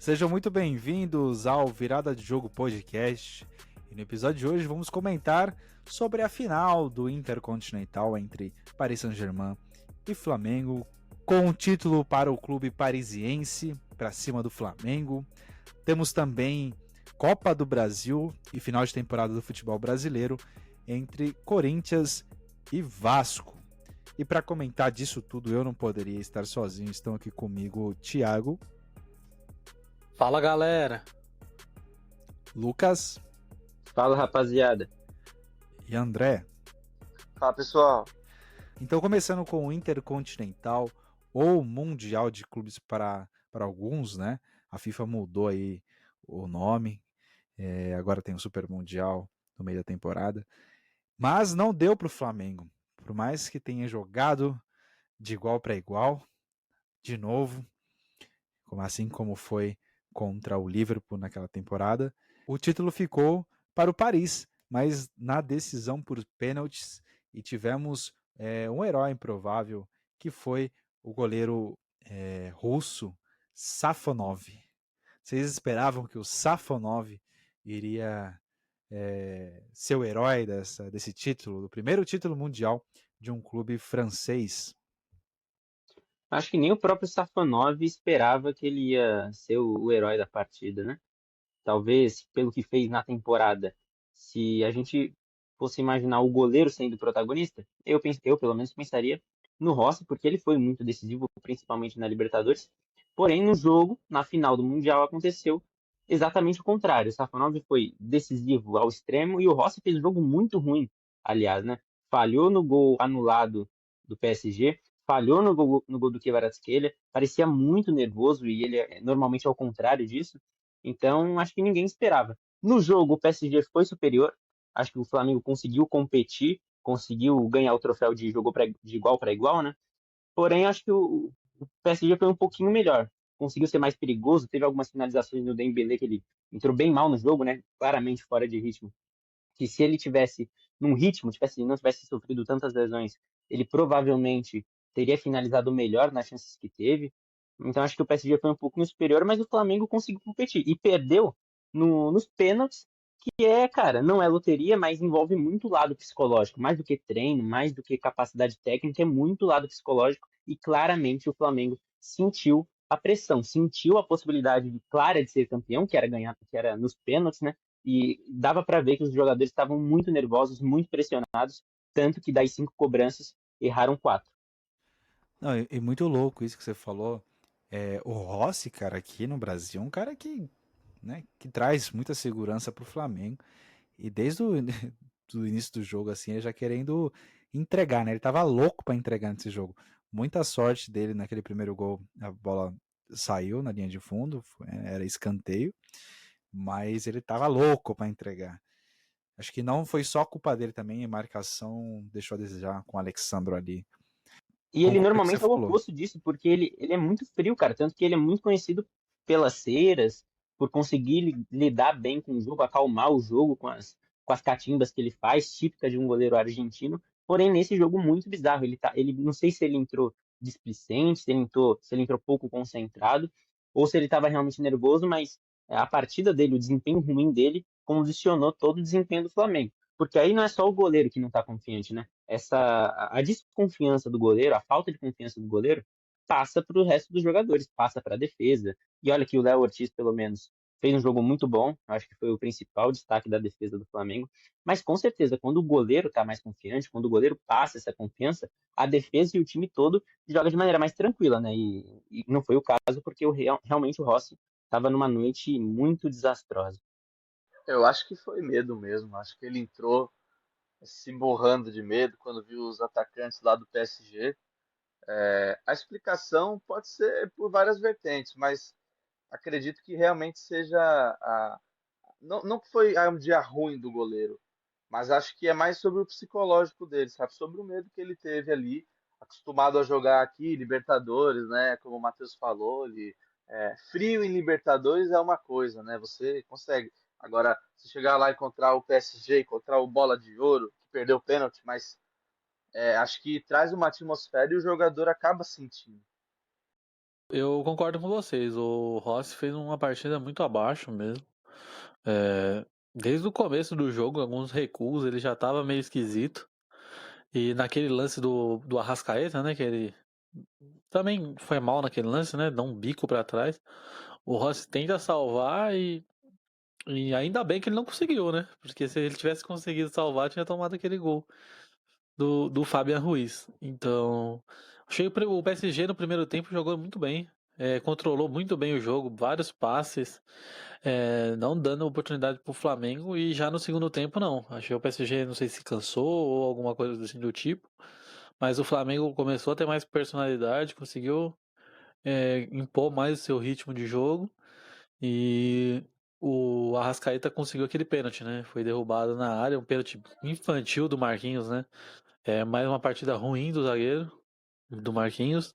Sejam muito bem-vindos ao Virada de Jogo Podcast. E no episódio de hoje vamos comentar sobre a final do Intercontinental entre Paris Saint-Germain e Flamengo, com o título para o clube parisiense, para cima do Flamengo. Temos também Copa do Brasil e final de temporada do futebol brasileiro entre Corinthians e Vasco. E para comentar disso tudo, eu não poderia estar sozinho. Estão aqui comigo o Thiago. Fala, galera. Lucas. Fala, rapaziada. E André. Fala, pessoal. Então, começando com o Intercontinental ou Mundial de Clubes para alguns, né? A FIFA mudou aí o nome. Agora tem o Super Mundial no meio da temporada. Mas não deu para o Flamengo. Por mais que tenha jogado de igual para igual, de novo, assim como foi contra o Liverpool naquela temporada, o título ficou para o Paris, mas na decisão por pênaltis, e tivemos um herói improvável, que foi o goleiro russo Safonov. Vocês esperavam que o Safonov iria ser o herói desse título, do primeiro título mundial de um clube francês? Acho que nem o próprio Safonov esperava que ele ia ser o herói da partida, né? Talvez pelo que fez na temporada. Se a gente fosse imaginar o goleiro sendo o protagonista, eu pelo menos pensaria no Rossi, porque ele foi muito decisivo, principalmente na Libertadores. Porém, no jogo, na final do Mundial, aconteceu exatamente o contrário. O Safonov foi decisivo ao extremo e o Rossi fez um jogo muito ruim, aliás, né? Falhou no gol anulado do PSG, falhou no gol do Kvaratskhelia, parecia muito nervoso e ele normalmente é o contrário disso. Então, acho que ninguém esperava. No jogo, o PSG foi superior. Acho que o Flamengo conseguiu competir, conseguiu ganhar o troféu de de igual para igual, né? Porém, acho que o PSG foi um pouquinho melhor. Conseguiu ser mais perigoso. Teve algumas finalizações no Dembélé que ele entrou bem mal no jogo, né? Claramente fora de ritmo. Que se ele tivesse num ritmo, não tivesse sofrido tantas lesões, ele provavelmente teria finalizado melhor nas chances que teve. Então acho que o PSG foi um pouquinho superior, mas o Flamengo conseguiu competir e perdeu nos pênaltis, que cara, não é loteria, mas envolve muito lado psicológico, mais do que treino, mais do que capacidade técnica, é muito lado psicológico e claramente o Flamengo sentiu a pressão, sentiu a possibilidade clara de ser campeão, que era ganhar, que era nos pênaltis, né? E dava para ver que os jogadores estavam muito nervosos, muito pressionados, tanto que das 5 cobranças erraram 4. Não, e muito louco isso que você falou. O Rossi, cara, aqui no Brasil, é um cara que traz muita segurança pro Flamengo. E desde o do início do jogo, assim, ele já querendo entregar, né? Ele tava louco para entregar nesse jogo. Muita sorte dele naquele primeiro gol, a bola saiu na linha de fundo, era escanteio, mas ele tava louco para entregar. Acho que não foi só culpa dele também, a marcação deixou a desejar com o Alexandro ali. E ele Concordo com o que você normalmente é o falou. oposto disso, porque ele é muito frio, cara. Tanto que ele é muito conhecido pelas ceiras, por conseguir lidar bem com o jogo, acalmar o jogo com as catimbas que ele faz, típica de um goleiro argentino. Porém, nesse jogo muito bizarro, não sei se ele entrou displicente, se ele entrou pouco concentrado, ou se ele estava realmente nervoso, mas a partida dele, o desempenho ruim dele, condicionou todo o desempenho do Flamengo. Porque aí não é só o goleiro que não está confiante, né? A desconfiança do goleiro, a falta de confiança do goleiro, passa para o resto dos jogadores, passa para a defesa. E olha que o Léo Ortiz, pelo menos, fez um jogo muito bom, acho que foi o principal destaque da defesa do Flamengo. Mas com certeza, quando o goleiro está mais confiante, quando o goleiro passa essa confiança, a defesa e o time todo joga de maneira mais tranquila, né? E não foi o caso, porque realmente o Rossi estava numa noite muito desastrosa. Eu acho que foi medo mesmo. Acho que ele entrou se borrando de medo quando viu os atacantes lá do PSG. A explicação pode ser por várias vertentes, mas acredito que realmente seja não que foi um dia ruim do goleiro, mas acho que é mais sobre o psicológico dele, sabe? Sobre o medo que ele teve ali, acostumado a jogar aqui, Libertadores, né? Como o Matheus falou, frio em Libertadores é uma coisa, né? Você consegue. Agora, se chegar lá e encontrar o PSG, encontrar o Bola de Ouro, que perdeu o pênalti, mas acho que traz uma atmosfera e o jogador acaba sentindo. Eu concordo com vocês. O Rossi fez uma partida muito abaixo mesmo. Desde o começo do jogo, alguns recuos, ele já tava meio esquisito. E naquele lance do Arrascaeta, né? Que ele também foi mal naquele lance, né? Dá um bico pra trás. O Rossi tenta salvar e ainda bem que ele não conseguiu, né? Porque se ele tivesse conseguido salvar, tinha tomado aquele gol do Fabian Ruiz. Então, achei o PSG no primeiro tempo jogou muito bem. Controlou muito bem o jogo, vários passes, não dando oportunidade pro Flamengo. E já no segundo tempo, não. Achei o PSG, não sei se cansou ou alguma coisa assim do tipo. Mas o Flamengo começou a ter mais personalidade, conseguiu impor mais o seu ritmo de jogo. E o Arrascaeta conseguiu aquele pênalti, né? Foi derrubado na área, um pênalti infantil do Marquinhos, né? Mais uma partida ruim do zagueiro, do Marquinhos.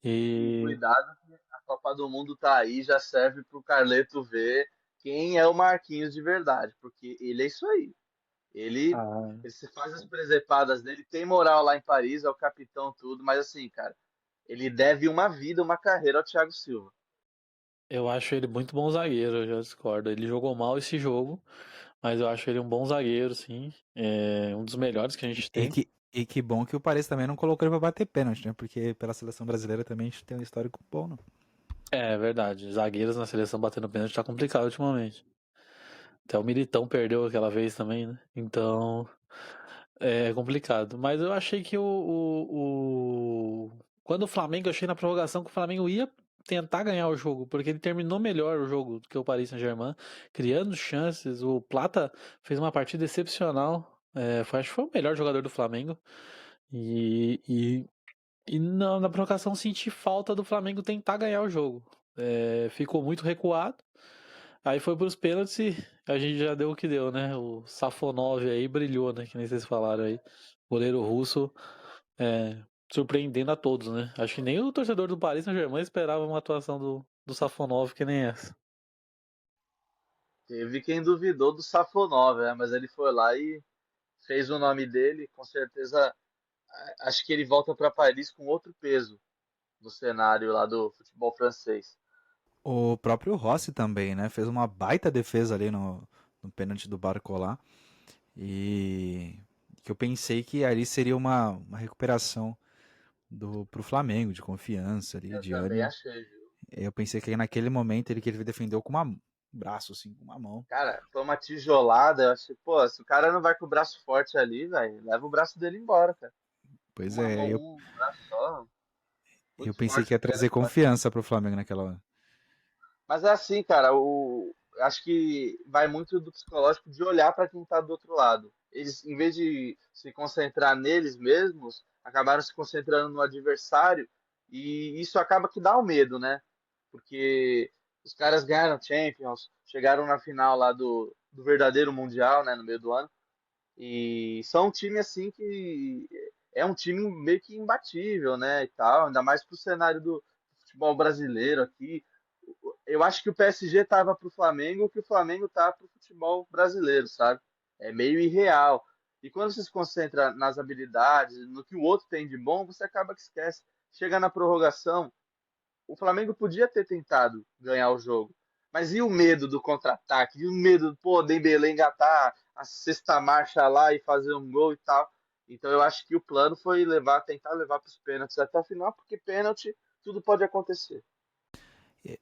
E E cuidado que a Copa do Mundo tá aí, já serve pro Carleto ver quem é o Marquinhos de verdade, porque ele é isso aí. Ele, ah, ele se faz as presepadas dele, tem moral lá em Paris, é o capitão, tudo, mas assim, cara, ele deve uma vida, uma carreira ao Thiago Silva. eu acho ele muito bom zagueiro, eu já discordo. Ele jogou mal esse jogo, mas eu acho ele um bom zagueiro, sim. É um dos melhores que a gente E tem. que bom que o Paris também não colocou ele pra bater pênalti, né? Porque pela seleção brasileira também a gente tem um histórico bom, não. É verdade, zagueiros na seleção batendo pênalti tá complicado ultimamente. Até o Militão perdeu aquela vez também, né? Então, é complicado. Mas eu achei que quando o Flamengo, eu achei na prorrogação que o Flamengo ia tentar ganhar o jogo, porque ele terminou melhor o jogo do que o Paris Saint-Germain, criando chances. O Plata fez uma partida excepcional. Acho que foi o melhor jogador do Flamengo. E na prorrogação senti falta do Flamengo tentar ganhar o jogo. Ficou muito recuado. Aí foi pros pênaltis e a gente já deu o que deu, né? O Safonov aí brilhou, né? Que nem vocês falaram aí. Goleiro russo, surpreendendo a todos, né? Acho que nem o torcedor do Paris Saint-Germain esperava uma atuação do Safonov que nem essa. Teve quem duvidou do Safonov, né? Mas ele foi lá e fez o nome dele, com certeza. Acho que ele volta para Paris com outro peso no cenário lá do futebol francês. O próprio Rossi também, né? Fez uma baita defesa ali no pênalti do Barcola. E que eu pensei que ali seria uma recuperação pro Flamengo, de confiança ali, Eu de também ânimo. achei, viu? Eu pensei que naquele momento ele defendeu com um braço, assim, com uma mão. Cara, foi uma tijolada. Eu achei, pô, se o cara não vai com o braço forte ali, velho, leva o braço dele embora, cara. Pois Uma é, mão, um braço só. eu Muito pensei que forte ia o trazer pênalti, mas. confiança pro Flamengo naquela hora. Mas é assim, cara, acho que vai muito do psicológico de olhar para quem tá do outro lado. Eles, em vez de se concentrar neles mesmos, acabaram se concentrando no adversário e isso acaba que dá o medo, né? Porque os caras ganharam Champions, chegaram na final lá do verdadeiro Mundial, né, no meio do ano, e são um time assim que é um time meio que imbatível, né, e tal, ainda mais pro cenário do futebol brasileiro aqui. Eu acho que o PSG tava pro Flamengo o que o Flamengo tá pro futebol brasileiro, sabe? É meio irreal. E quando você se concentra nas habilidades, no que o outro tem de bom, você acaba que esquece. Chega na prorrogação, o Flamengo podia ter tentado ganhar o jogo. Mas e o medo do contra-ataque? E o medo, pô, Dembélé engatar a sexta marcha lá e fazer um gol e tal. Então eu acho que o plano foi tentar levar para os pênaltis até o final, porque pênalti tudo pode acontecer.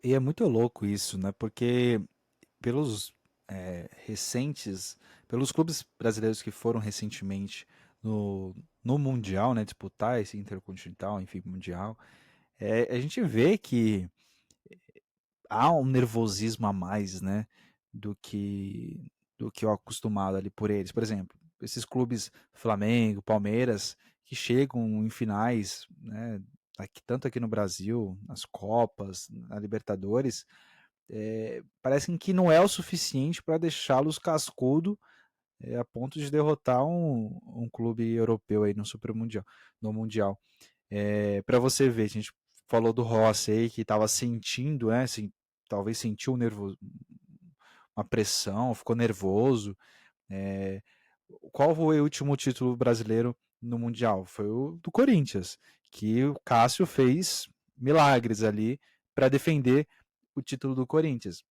E é muito louco isso, né? Porque pelos recentes, pelos clubes brasileiros que foram recentemente no Mundial, né? Disputar esse Intercontinental, enfim, Mundial, a gente vê que há um nervosismo a mais, né, do que do que o acostumado ali por eles. Por exemplo, esses clubes Flamengo, Palmeiras, que chegam em finais, né, tanto aqui no Brasil, nas Copas, na Libertadores, parecem que não é o suficiente para deixá-los cascudo a ponto de derrotar um clube europeu aí no Super Mundial, no Mundial. Para você ver, a gente falou do Rossi aí que estava sentindo, né, assim, talvez sentiu uma pressão, ficou nervoso. É, qual foi o último título brasileiro no Mundial? Foi o do Corinthians, que o Cássio fez milagres ali para defender o título do Corinthians.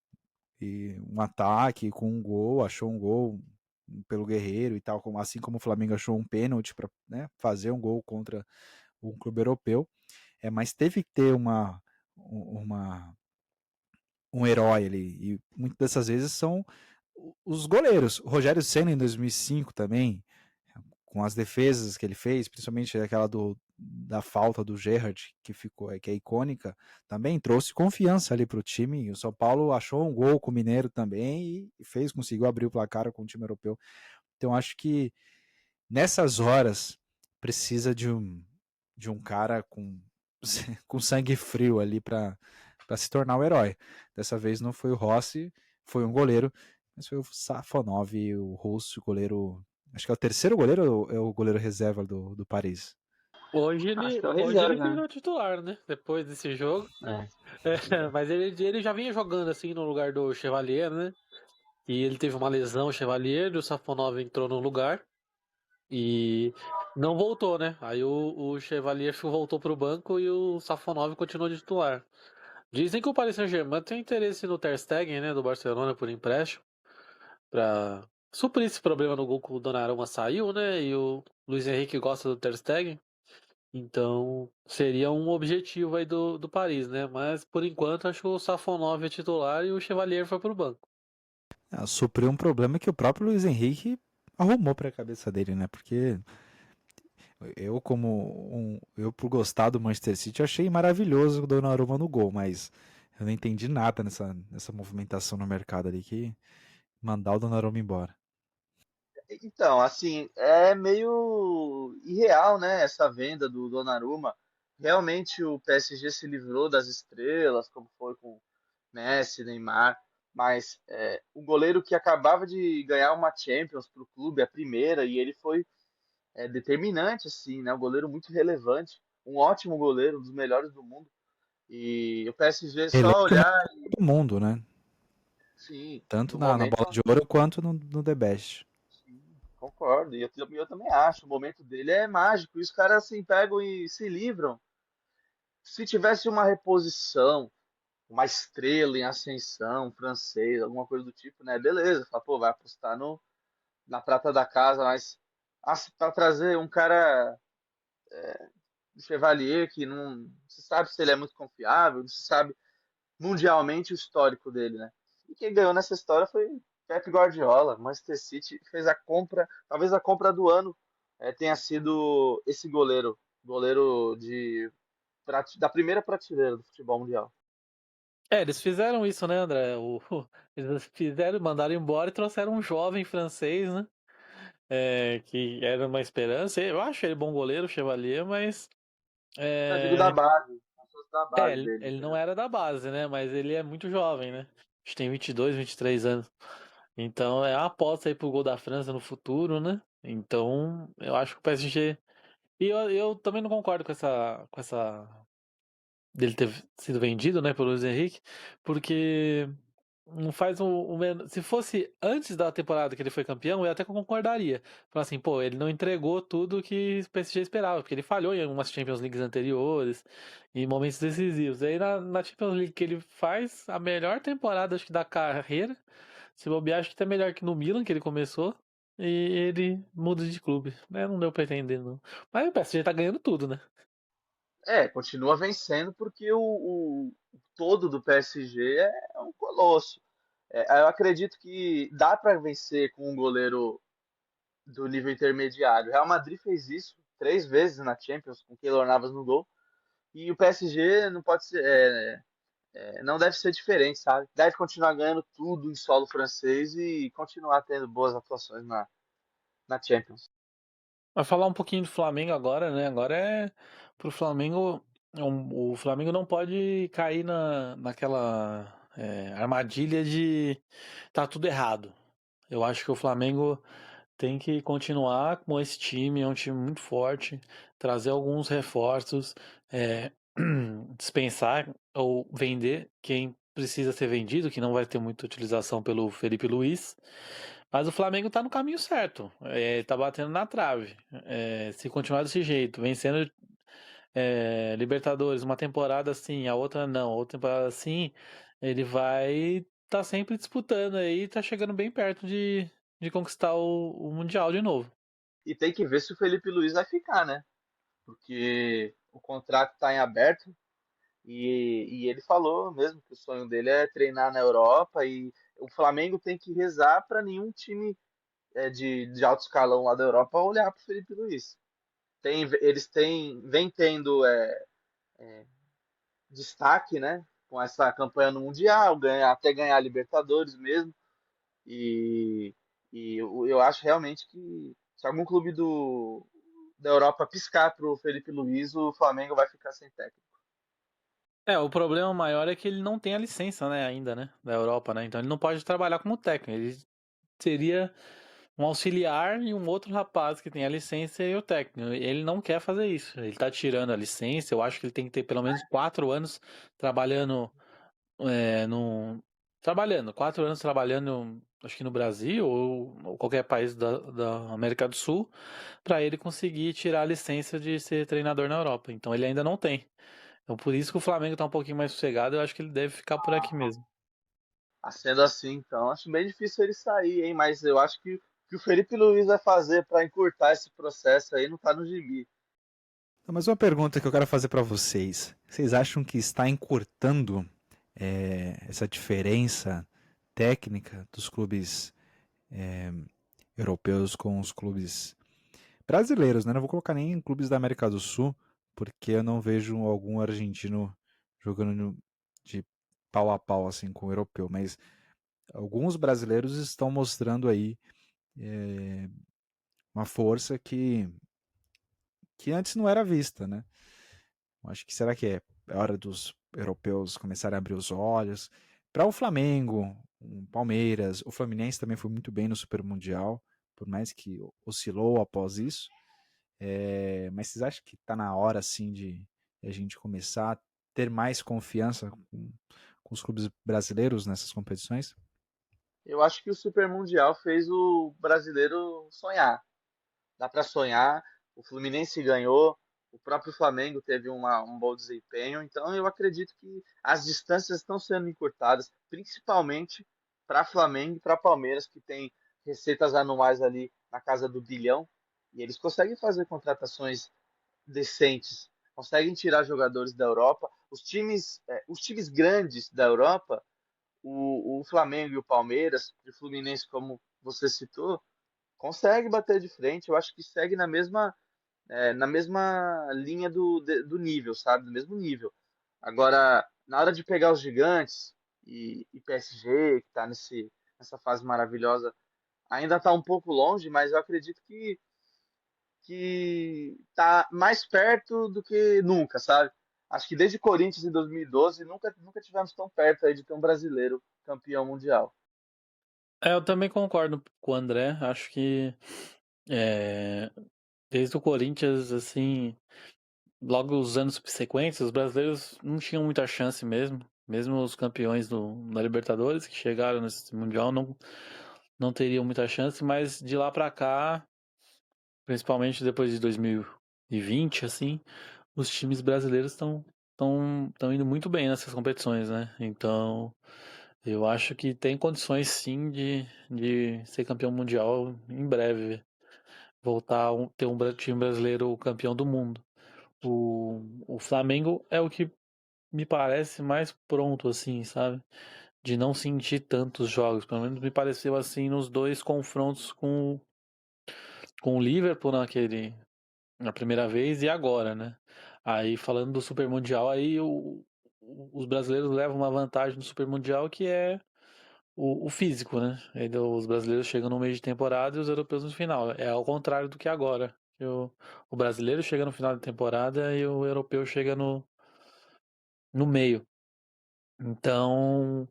E um ataque com um gol, achou um gol pelo Guerreiro e tal, assim como o Flamengo achou um pênalti para, né, fazer um gol contra um clube europeu. Mas teve que ter um herói ali, e muitas dessas vezes são os goleiros. O Rogério Ceni em 2005 também, com as defesas que ele fez, principalmente aquela da falta do Gerrard, que é icônica, também trouxe confiança ali para o time. E o São Paulo achou um gol com o Mineiro também e conseguiu abrir o placar com o time europeu. Então acho que nessas horas precisa de um cara com sangue frio ali para se tornar o herói. Dessa vez não foi o Rossi, foi um goleiro, mas foi o Safonov, o russo, goleiro. Acho que é o terceiro goleiro ou é o goleiro reserva do Paris? Hoje Acho ele, que é o hoje ele reserva, né? virou titular, né? Depois desse jogo. É. Mas ele já vinha jogando assim no lugar do Chevalier, né? E ele teve uma lesão, o Chevalier, e o Safonov entrou no lugar. E não voltou, né? Aí o Chevalier voltou pro banco e o Safonov continuou de titular. Dizem que o Paris Saint-Germain tem interesse no Ter Stegen, né? Do Barcelona por empréstimo. Pra suprir esse problema no gol que o Donnarumma saiu, né? E o Luiz Henrique gosta do Ter Stegen. Então, seria um objetivo aí do Paris, né? Mas, por enquanto, acho que o Safonov é titular e o Chevalier foi pro banco. Supriu um problema que o próprio Luiz Henrique arrumou para a cabeça dele, né? Porque eu por gostar do Manchester City, achei maravilhoso o Donnarumma no gol, mas eu não entendi nada nessa movimentação no mercado ali que mandar o Donnarumma embora. Então, assim, é meio irreal, né, essa venda do Donnarumma. Realmente o PSG se livrou das estrelas, como foi com Messi, Neymar, mas o goleiro que acabava de ganhar uma Champions para o clube, a primeira, e ele foi determinante, assim, né, um goleiro muito relevante, um ótimo goleiro, um dos melhores do mundo. E o PSG só Eleito o olhar, melhor do mundo, né? sim, Tanto no na momento. bola de ouro quanto no The Best. Sim, concordo. E eu também acho. O momento dele é mágico. E os caras assim pegam e se livram. Se tivesse uma reposição, uma estrela em ascensão, um francês, alguma coisa do tipo, né? Beleza. Fala, pô, vai apostar na prata da casa, mas para trazer um cara de Chevalier que não se sabe se ele é muito confiável, não se sabe mundialmente o histórico dele, né? E quem ganhou nessa história foi Pep Guardiola. Manchester City fez a compra, talvez a compra do ano tenha sido esse goleiro da primeira prateleira do futebol mundial. Eles fizeram isso, né, André? Eles fizeram, mandaram embora e trouxeram um jovem francês, né? Que era uma esperança. Eu acho ele bom goleiro, o Chevalier, mas. Eu digo da É, base, as pessoas da base ele, dele, ele não entendeu? era da base, né? Mas ele é muito jovem, né? Acho que tem 22, 23 anos. Então é uma aposta aí pro gol da França no futuro, né? Então eu acho que o PSG. E eu também não concordo com essa dele ter sido vendido, né, pelo Luiz Henrique, porque não faz se fosse antes da temporada que ele foi campeão, eu até concordaria. Falar assim, pô, ele não entregou tudo que o PSG esperava, porque ele falhou em algumas Champions Leagues anteriores, em momentos decisivos. Aí na Champions League que ele faz a melhor temporada, acho que da carreira, se bobear, acho que até melhor que no Milan, que ele começou, e ele muda de clube. Não deu pra entender, não. Mas o PSG tá ganhando tudo, né? Continua vencendo porque o todo do PSG é um colosso. Eu acredito que dá para vencer com um goleiro do nível intermediário. O Real Madrid fez isso 3 vezes na Champions com Keylor Navas no gol. E o PSG não pode ser, não deve ser diferente, sabe? Deve continuar ganhando tudo em solo francês e continuar tendo boas atuações na Champions. Vai falar um pouquinho do Flamengo agora, né? Agora pro Flamengo. O Flamengo não pode cair naquela armadilha de tá tudo errado. Eu acho que o Flamengo tem que continuar com esse time, é um time muito forte, trazer alguns reforços, é, dispensar ou vender quem precisa ser vendido, que não vai ter muita utilização pelo Felipe Luiz. Mas o Flamengo tá no caminho certo, tá batendo na trave. Se continuar desse jeito, vencendo Libertadores, uma temporada assim, a outra não, outra temporada assim, ele vai tá sempre disputando aí, tá chegando bem perto de conquistar o Mundial de novo. E tem que ver se o Felipe Luiz vai ficar, né? Porque o contrato está em aberto e ele falou mesmo que o sonho dele é treinar na Europa e o Flamengo tem que rezar para nenhum time de alto escalão lá da Europa olhar para o Felipe Luiz. Vem tendo destaque, né? Com essa campanha no Mundial, até ganhar a Libertadores mesmo. E, eu acho realmente que se algum clube da Europa piscar para o Felipe Luiz, o Flamengo vai ficar sem técnico. O problema maior é que ele não tem a licença, né, ainda, né, da Europa, né? Então ele não pode trabalhar como técnico. Ele seria um auxiliar e um outro rapaz que tem a licença e o técnico. Ele não quer fazer isso. Ele tá tirando a licença. Eu acho que ele tem que ter pelo menos 4 anos trabalhando no... Trabalhando, 4 anos trabalhando, acho que no Brasil ou qualquer país da América do Sul, para ele conseguir tirar a licença de ser treinador na Europa. Então ele ainda não tem. Então por isso que o Flamengo tá um pouquinho mais sossegado, eu acho que ele deve ficar por aqui mesmo. Sendo assim, então, acho bem difícil ele sair, hein? Mas eu acho que o que o Felipe Luiz vai fazer para encurtar esse processo aí não tá no gibi. Mas uma pergunta que eu quero fazer para vocês. Vocês acham que está encurtando essa diferença técnica dos clubes europeus com os clubes brasileiros, né? Não vou colocar nem em clubes da América do Sul, porque eu não vejo algum argentino jogando de pau a pau assim com o europeu, mas alguns brasileiros estão mostrando aí uma força que antes não era vista, né? Acho que será que é hora dos europeus começarem a abrir os olhos para o Flamengo, o Palmeiras, o Fluminense também foi muito bem no Super Mundial, por mais que oscilou após isso. Mas vocês acham que está na hora assim de a gente começar a ter mais confiança com os clubes brasileiros nessas competições? Eu acho que o Super Mundial fez o brasileiro sonhar. Dá para sonhar. O Fluminense ganhou, o próprio Flamengo teve um bom desempenho. Então eu acredito que as distâncias estão sendo encurtadas, principalmente para Flamengo e para Palmeiras, que tem receitas anuais ali na casa do bilhão. E eles conseguem fazer contratações decentes, conseguem tirar jogadores da Europa. Os times grandes da Europa, o Flamengo e o Palmeiras, e o Fluminense, como você citou, consegue bater de frente. Eu acho que segue na mesma linha do nível, sabe? Do mesmo nível. Agora, na hora de pegar os gigantes e PSG, que está nessa fase maravilhosa, ainda está um pouco longe, mas eu acredito que tá mais perto do que nunca, sabe? Acho que desde Corinthians em 2012 nunca tivemos tão perto aí de ter um brasileiro campeão mundial. Eu também concordo com o André. Acho que é, desde o Corinthians, assim, logo os anos subsequentes, os brasileiros não tinham muita chance mesmo. Mesmo os campeões da Libertadores que chegaram nesse Mundial não teriam muita chance, mas de lá pra cá, principalmente depois de 2020, assim, os times brasileiros estão indo muito bem nessas competições, né? Então, eu acho que tem condições sim de ser campeão mundial em breve. Voltar a ter um time brasileiro campeão do mundo. O Flamengo é o que me parece mais pronto, assim, sabe? De não sentir tantos jogos. Pelo menos me pareceu assim nos dois confrontos com o Liverpool na primeira vez e agora, né? Aí falando do Super Mundial, aí os brasileiros levam uma vantagem no Super Mundial que é o físico, né? Os brasileiros chegam no meio de temporada e os europeus no final. É ao contrário do que agora. Que o brasileiro chega no final de temporada e o europeu chega no meio. Então,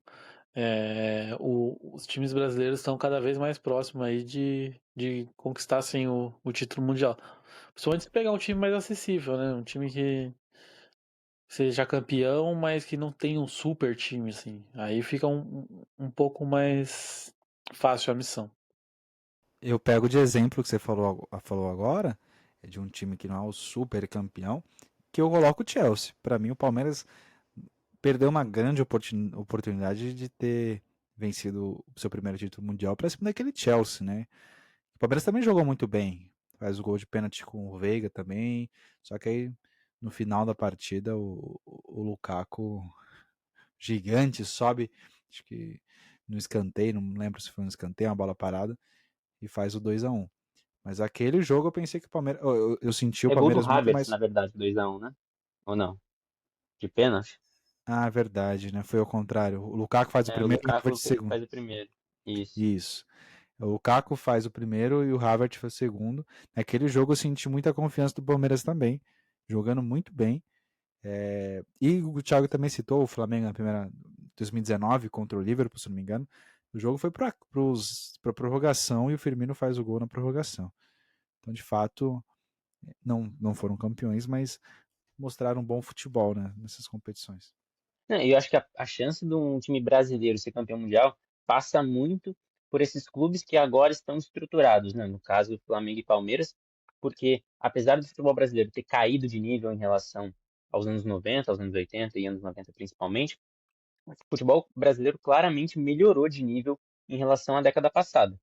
os times brasileiros estão cada vez mais próximos aí de conquistar assim, o título mundial. Principalmente se pegar um time mais acessível, né? Um time que seja campeão, mas que não tem um super time, assim. Aí fica um pouco mais fácil a missão. Eu pego de exemplo o que você falou agora, é de um time que não é o super campeão, que eu coloco o Chelsea. Para mim, o Palmeiras perdeu uma grande oportunidade de ter vencido o seu primeiro título mundial para cima daquele Chelsea, né? O Palmeiras também jogou muito bem. Faz o gol de pênalti com o Veiga também. Só que aí, no final da partida, o Lukaku gigante sobe, acho que no escanteio, não lembro se foi no escanteio, uma bola parada, e faz o 2-1. Mas aquele jogo eu pensei que o Palmeiras. Eu senti o É gol do Palmeiras muito Havertz, mais. na verdade, 2-1, né? Ou não? De pênalti? Ah, verdade, né? Foi ao contrário. O Lukaku faz o É, o primeiro e o Lukaku Havertz segundo. faz o primeiro. Isso. Isso. O Lukaku faz o primeiro e o Havertz faz o segundo. Naquele jogo eu senti muita confiança do Palmeiras também, jogando muito bem. E o Thiago também citou o Flamengo na primeira 2019 contra o Liverpool, se não me engano. O jogo foi para prorrogação e o Firmino faz o gol na prorrogação. Então, de fato, não foram campeões, mas mostraram um bom futebol, né, nessas competições. E eu acho que a chance de um time brasileiro ser campeão mundial passa muito por esses clubes que agora estão estruturados, né? No caso, Flamengo e Palmeiras, porque apesar do futebol brasileiro ter caído de nível em relação aos anos 90, aos anos 80 e anos 90 principalmente, o futebol brasileiro claramente melhorou de nível em relação à década passada.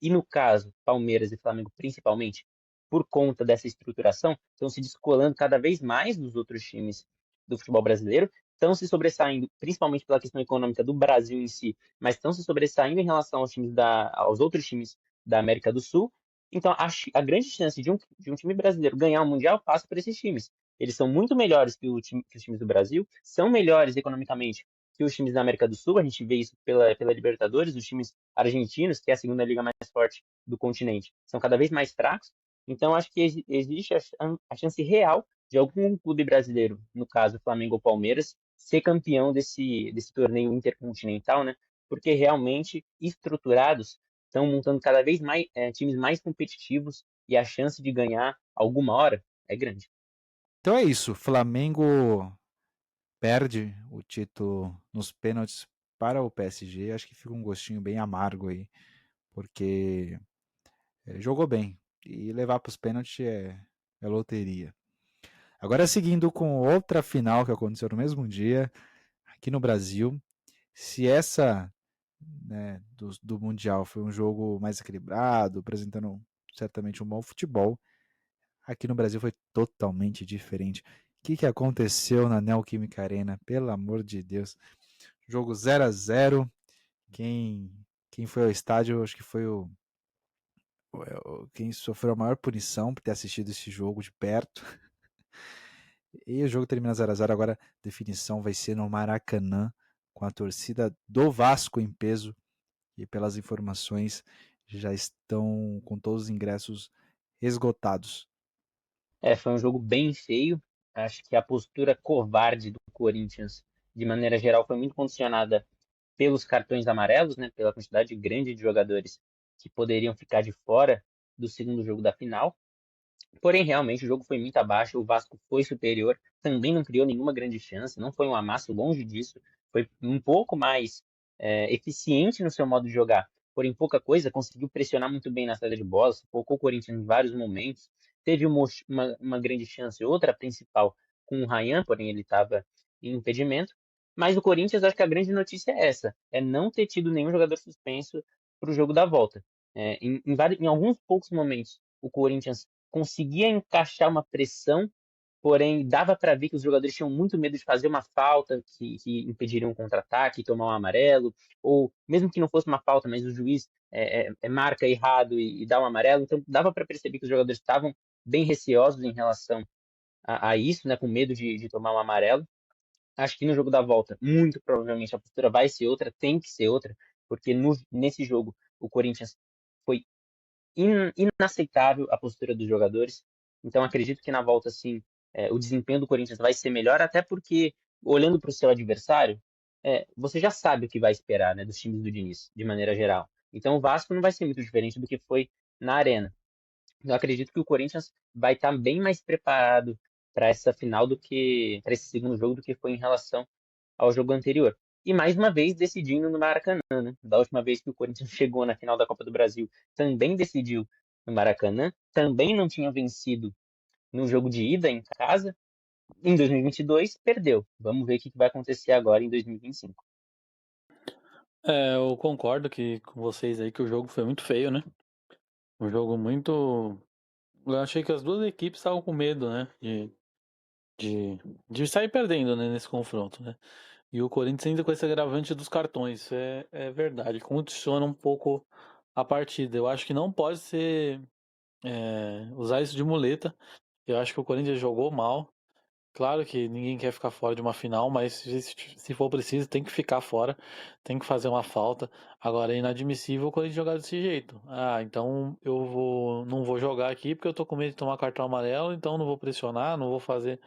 E no caso, Palmeiras e Flamengo principalmente, por conta dessa estruturação, estão se descolando cada vez mais dos outros times do futebol brasileiro, estão se sobressaindo, principalmente pela questão econômica do Brasil em si, mas estão se sobressaindo em relação aos outros times da América do Sul. Então, a grande chance de um time brasileiro ganhar o Mundial passa por esses times. Eles são muito melhores que os times do Brasil, são melhores economicamente que os times da América do Sul. A gente vê isso pela Libertadores, os times argentinos, que é a segunda liga mais forte do continente, são cada vez mais fracos. Então, acho que existe a chance real de algum clube brasileiro, no caso Flamengo ou Palmeiras, ser campeão desse torneio intercontinental, né? Porque realmente estruturados estão montando cada vez mais times mais competitivos e a chance de ganhar alguma hora é grande. Então é isso. Flamengo perde o título nos pênaltis para o PSG. Acho que fica um gostinho bem amargo aí, porque jogou bem. E levar para os pênaltis é loteria. Agora, seguindo com outra final que aconteceu no mesmo dia, aqui no Brasil. Se essa, né, do Mundial foi um jogo mais equilibrado, apresentando certamente um bom futebol, aqui no Brasil foi totalmente diferente. O que aconteceu na Neoquímica Arena? Pelo amor de Deus. Jogo 0-0. Quem foi ao estádio, acho que foi quem sofreu a maior punição por ter assistido esse jogo de perto. E o jogo termina 0-0. Agora a definição vai ser no Maracanã, com a torcida do Vasco em peso. E pelas informações, já estão com todos os ingressos esgotados. Foi um jogo bem feio. Acho que a postura covarde do Corinthians, de maneira geral, foi muito condicionada pelos cartões amarelos, né, pela quantidade grande de jogadores que poderiam ficar de fora do segundo jogo da final. Porém, realmente, o jogo foi muito abaixo, o Vasco foi superior, também não criou nenhuma grande chance, não foi um amasso, longe disso, foi um pouco mais eficiente no seu modo de jogar, porém pouca coisa, conseguiu pressionar muito bem na saída de bola, focou o Corinthians em vários momentos, teve uma grande chance, outra principal, com o Ryan, porém ele estava em impedimento. Mas o Corinthians, acho que a grande notícia é essa, é não ter tido nenhum jogador suspenso para o jogo da volta. Em alguns poucos momentos, o Corinthians conseguia encaixar uma pressão, porém dava para ver que os jogadores tinham muito medo de fazer uma falta que impediria um contra-ataque, tomar um amarelo, ou mesmo que não fosse uma falta, mas o juiz marca errado e dá um amarelo. Então dava para perceber que os jogadores estavam bem receosos em relação a isso, né, com medo de tomar um amarelo. Acho que no jogo da volta, muito provavelmente a postura vai ser outra, tem que ser outra, porque nesse jogo o Corinthians foi inaceitável a postura dos jogadores. Então acredito que na volta, sim, o desempenho do Corinthians vai ser melhor, até porque, olhando para o seu adversário, você já sabe o que vai esperar, né, dos times do Diniz, de maneira geral. Então o Vasco não vai ser muito diferente do que foi na Arena. Eu acredito que o Corinthians vai estar bem mais preparado para essa final do que para esse segundo jogo do que foi em relação ao jogo anterior. E mais uma vez decidindo no Maracanã, né? Da última vez que o Corinthians chegou na final da Copa do Brasil, também decidiu no Maracanã, também não tinha vencido no jogo de ida em casa. Em 2022, perdeu. Vamos ver o que vai acontecer agora em 2025. Eu concordo com vocês aí que o jogo foi muito feio, né? Um jogo muito. Eu achei que as duas equipes estavam com medo, né? De, de sair perdendo, né, nesse confronto, né? E o Corinthians ainda com esse agravante dos cartões. Isso é verdade. Condiciona um pouco a partida. Eu acho que não pode ser. Usar isso de muleta. Eu acho que o Corinthians jogou mal. Claro que ninguém quer ficar fora de uma final, mas se for preciso, tem que ficar fora, tem que fazer uma falta. Agora é inadmissível o Corinthians jogar desse jeito. Ah, então não vou jogar aqui porque eu tô com medo de tomar cartão amarelo, então não vou pressionar, não vou fazer.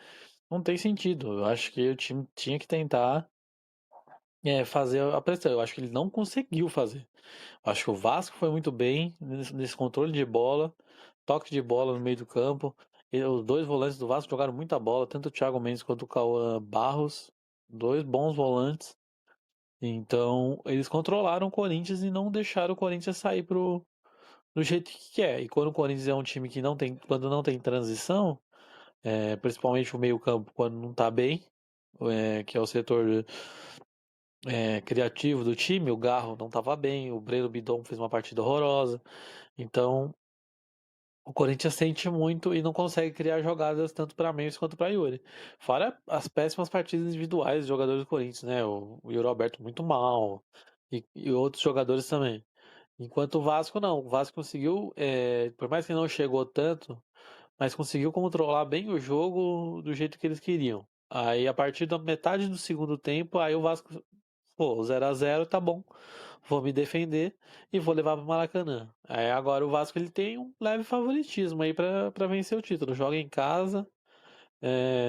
Não tem sentido. Eu acho que o time tinha que tentar fazer a pressão. Eu acho que ele não conseguiu fazer. Acho que o Vasco foi muito bem nesse controle de bola, toque de bola no meio do campo. E os dois volantes do Vasco jogaram muita bola, tanto o Thiago Mendes quanto o Cauã Barros, dois bons volantes. Então, eles controlaram o Corinthians e não deixaram o Corinthians sair do jeito que quer. E quando o Corinthians é um time que quando não tem transição, principalmente o meio-campo quando não tá bem, que é o setor criativo do time, o Garro não estava bem, o Breno Bidon fez uma partida horrorosa. Então, o Corinthians sente muito e não consegue criar jogadas tanto para Memphis quanto para Yuri. Fora as péssimas partidas individuais dos jogadores do Corinthians, né? O Yuri Alberto muito mal e outros jogadores também. Enquanto o Vasco não. O Vasco conseguiu, por mais que não chegou tanto, mas conseguiu controlar bem o jogo do jeito que eles queriam. Aí, a partir da metade do segundo tempo, aí o Vasco, pô, 0-0 tá bom. Vou me defender e vou levar pro Maracanã. Aí agora o Vasco ele tem um leve favoritismo aí pra vencer o título. Joga em casa,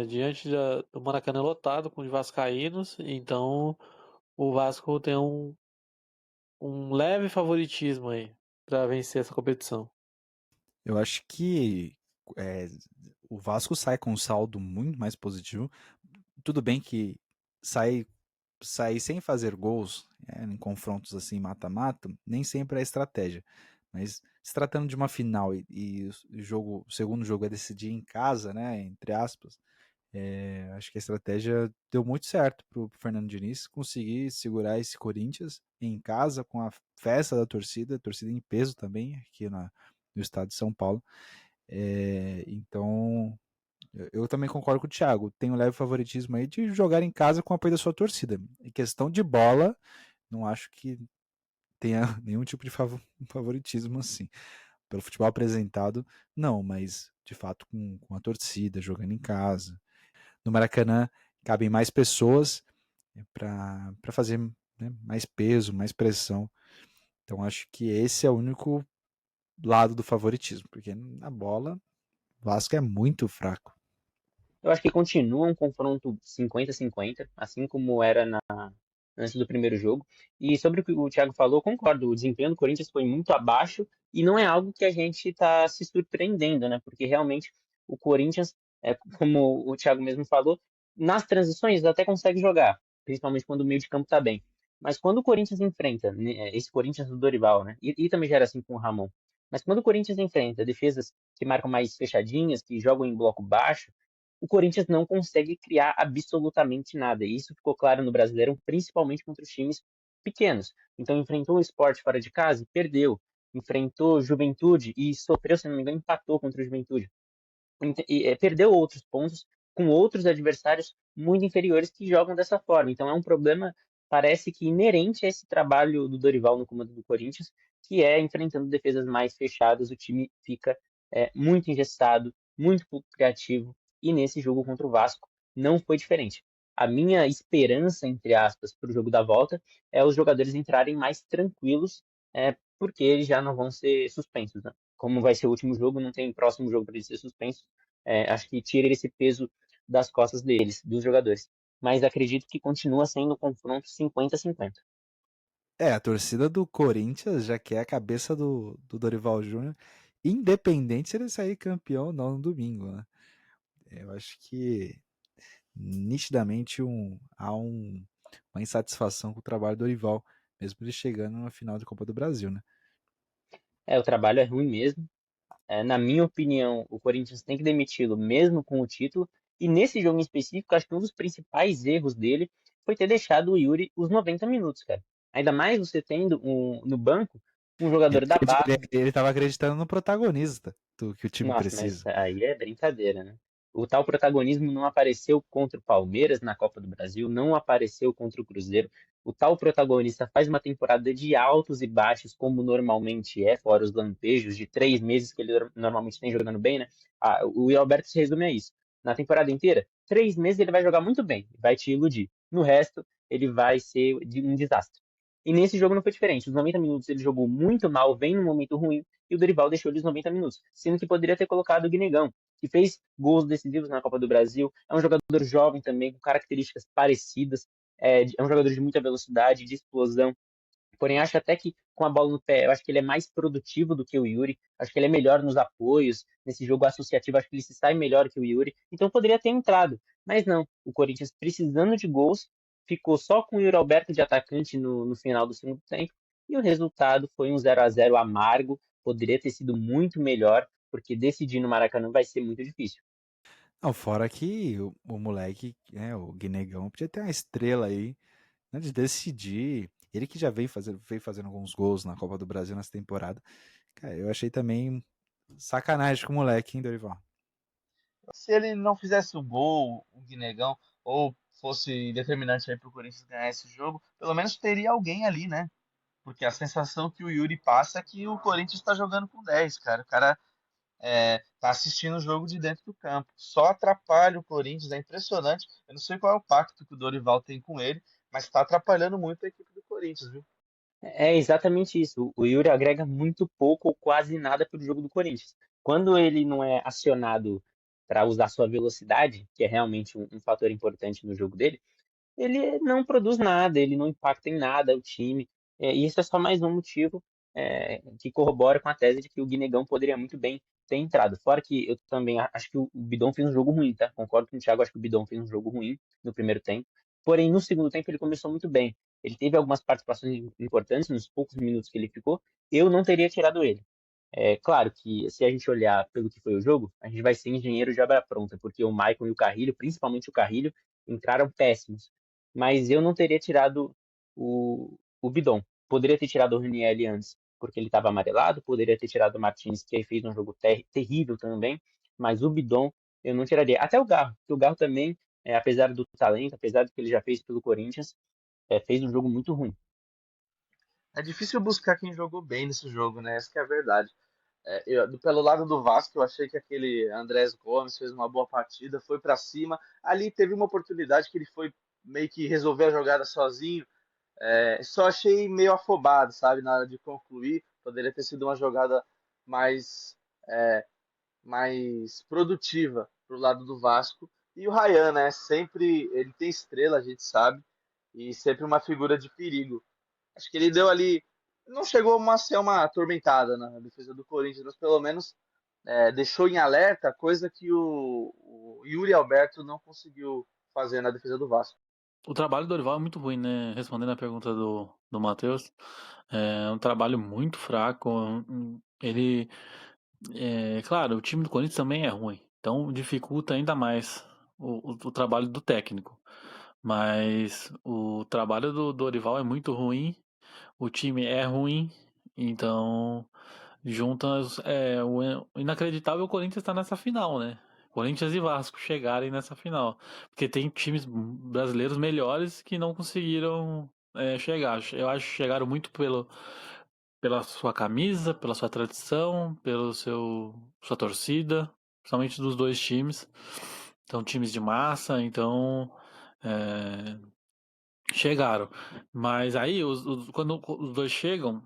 diante do Maracanã lotado com os vascaínos. Então o Vasco tem um leve favoritismo aí pra vencer essa competição. Eu acho que é, o Vasco sai com um saldo muito mais positivo. Tudo bem que sair sem fazer gols em confrontos assim mata-mata nem sempre é estratégia. Mas se tratando de uma final e o segundo jogo é decidir em casa, né, entre aspas, acho que a estratégia deu muito certo pro Fernando Diniz conseguir segurar esse Corinthians em casa com a festa da torcida em peso também aqui no estado de São Paulo. Então, eu também concordo com o Thiago. Tem um leve favoritismo aí de jogar em casa com o apoio da sua torcida. Em questão de bola, não acho que tenha nenhum tipo de favoritismo assim. Pelo futebol apresentado, não, mas de fato com a torcida, jogando em casa. No Maracanã, cabem mais pessoas para fazer, né, mais peso, mais pressão. Então acho que esse é o único lado do favoritismo, porque na bola, o Vasco é muito fraco. Eu acho que continua um confronto 50-50, assim como era antes do primeiro jogo. E sobre o que o Thiago falou, concordo. O desempenho do Corinthians foi muito abaixo e não é algo que a gente está se surpreendendo, né? Porque realmente o Corinthians, como o Thiago mesmo falou, nas transições até consegue jogar, principalmente quando o meio de campo está bem. Mas quando o Corinthians enfrenta, né, esse Corinthians do Dorival, né? E também já era assim com o Ramon. Mas quando o Corinthians enfrenta defesas que marcam mais fechadinhas, que jogam em bloco baixo, o Corinthians não consegue criar absolutamente nada. E isso ficou claro no Brasileirão, principalmente contra os times pequenos. Então, enfrentou o Sport fora de casa e perdeu. Enfrentou Juventude e sofreu, se não me engano, empatou contra o Juventude. Perdeu outros pontos com outros adversários muito inferiores que jogam dessa forma. Então, é um problema, parece que inerente a esse trabalho do Dorival no comando do Corinthians, que é enfrentando defesas mais fechadas, o time fica muito engessado, muito pouco criativo, e nesse jogo contra o Vasco não foi diferente. A minha esperança, entre aspas, para o jogo da volta é os jogadores entrarem mais tranquilos, porque eles já não vão ser suspensos, né? Como vai ser o último jogo, não tem próximo jogo para eles ser suspensos. Acho que tira esse peso das costas deles, dos jogadores. Mas acredito que continua sendo um confronto 50-50. A torcida do Corinthians já quer a cabeça do Dorival Júnior, independente se ele sair campeão ou não no domingo, né? Eu acho que nitidamente há uma insatisfação com o trabalho do Dorival, mesmo ele chegando na final da Copa do Brasil, né? O trabalho é ruim mesmo. Na minha opinião, o Corinthians tem que demiti-lo mesmo com o título. E nesse jogo em específico, acho que um dos principais erros dele foi ter deixado o Yuri os 90 minutos, cara. Ainda mais você tendo no banco um jogador da base. Ele tava acreditando no protagonista do que o time Nossa, mas precisa. aí é brincadeira, né? O tal protagonismo não apareceu contra o Palmeiras na Copa do Brasil, não apareceu contra o Cruzeiro. O tal protagonista faz uma temporada de altos e baixos, como normalmente é, fora os lampejos de 3 meses que ele normalmente tem jogando bem, né? O Will Alberto se resume a isso. Na temporada inteira, 3 meses ele vai jogar muito bem, vai te iludir. No resto, ele vai ser um desastre. E nesse jogo não foi diferente. Os 90 minutos ele jogou muito mal, vem num momento ruim, e o Dorival deixou ele os 90 minutos, sendo que poderia ter colocado o Guinegão, que fez gols decisivos na Copa do Brasil, é um jogador jovem também, com características parecidas, é um jogador de muita velocidade, de explosão, porém acho até que com a bola no pé, eu acho que ele é mais produtivo do que o Yuri, acho que ele é melhor nos apoios, nesse jogo associativo, acho que ele se sai melhor que o Yuri, então poderia ter entrado, mas não, o Corinthians precisando de gols, ficou só com o Yuri Alberto de atacante no final do segundo tempo, e o resultado foi um 0-0 amargo, poderia ter sido muito melhor, porque decidir no Maracanã vai ser muito difícil. Não, fora que o moleque, né, o Guinegão, podia ter uma estrela aí, né, de decidir. Ele que já veio fazendo alguns gols na Copa do Brasil nessa temporada. Cara, eu achei também sacanagem com o moleque, hein, Dorival? Se ele não fizesse o gol, o Guinegão, ou fosse determinante aí pro Corinthians ganhar esse jogo, pelo menos teria alguém ali, né? Porque a sensação que o Yuri passa é que o Corinthians está jogando com 10, cara. O cara tá assistindo o jogo de dentro do campo. Só atrapalha o Corinthians, é impressionante. Eu não sei qual é o pacto que o Dorival tem com ele, mas está atrapalhando muito a equipe do Corinthians, viu? É exatamente isso. O Yuri agrega muito pouco ou quase nada para o jogo do Corinthians. Quando ele não é acionado para usar sua velocidade, que é realmente um fator importante no jogo dele, ele não produz nada, ele não impacta em nada o time. E isso é só mais um motivo que corrobora com a tese de que o Guinegão poderia muito bem ter entrado. Fora que eu também acho que o Bidon fez um jogo ruim, tá? Concordo com o Thiago, acho que o Bidon fez um jogo ruim no primeiro tempo. Porém, no segundo tempo ele começou muito bem. Ele teve algumas participações importantes nos poucos minutos que ele ficou. Eu não teria tirado ele. É claro que se a gente olhar pelo que foi o jogo, a gente vai ser engenheiro de obra pronta, porque o Maicon e o Carrilho, principalmente o Carrilho, entraram péssimos. Mas eu não teria tirado o Bidon. Poderia ter tirado o Ranieri antes, porque ele estava amarelado. Poderia ter tirado o Martins, que aí fez um jogo terrível também. Mas o Bidon eu não tiraria. Até o Garro, porque o Garro também, apesar do talento, apesar do que ele já fez pelo Corinthians, fez um jogo muito ruim. É difícil buscar quem jogou bem nesse jogo, né? Essa que é a verdade. Pelo lado do Vasco, eu achei que aquele Andrés Gomes fez uma boa partida, foi para cima. Ali teve uma oportunidade que ele foi meio que resolver a jogada sozinho. Só achei meio afobado, sabe, na hora de concluir. Poderia ter sido uma jogada mais, é, mais produtiva pro lado do Vasco. E o Ryan, né? Sempre ele tem estrela, a gente sabe, e sempre uma figura de perigo. Acho que ele deu ali. Não chegou a ser uma atormentada na defesa do Corinthians, mas pelo menos deixou em alerta, coisa que o Yuri Alberto não conseguiu fazer na defesa do Vasco. O trabalho do Dorival é muito ruim, né? Respondendo a pergunta do Matheus, é um trabalho muito fraco. Ele, claro, o time do Corinthians também é ruim, então dificulta ainda mais o trabalho do técnico. Mas o trabalho do Dorival é muito ruim, o time é ruim, então juntas o inacreditável. O Corinthians está nessa final, né? Corinthians e Vasco chegarem nessa final, porque tem times brasileiros melhores que não conseguiram chegar. Eu acho que chegaram muito pela sua camisa, pela sua tradição, pelo sua torcida, principalmente dos dois times. Então, times de massa, então chegaram. Mas aí, quando os dois chegam,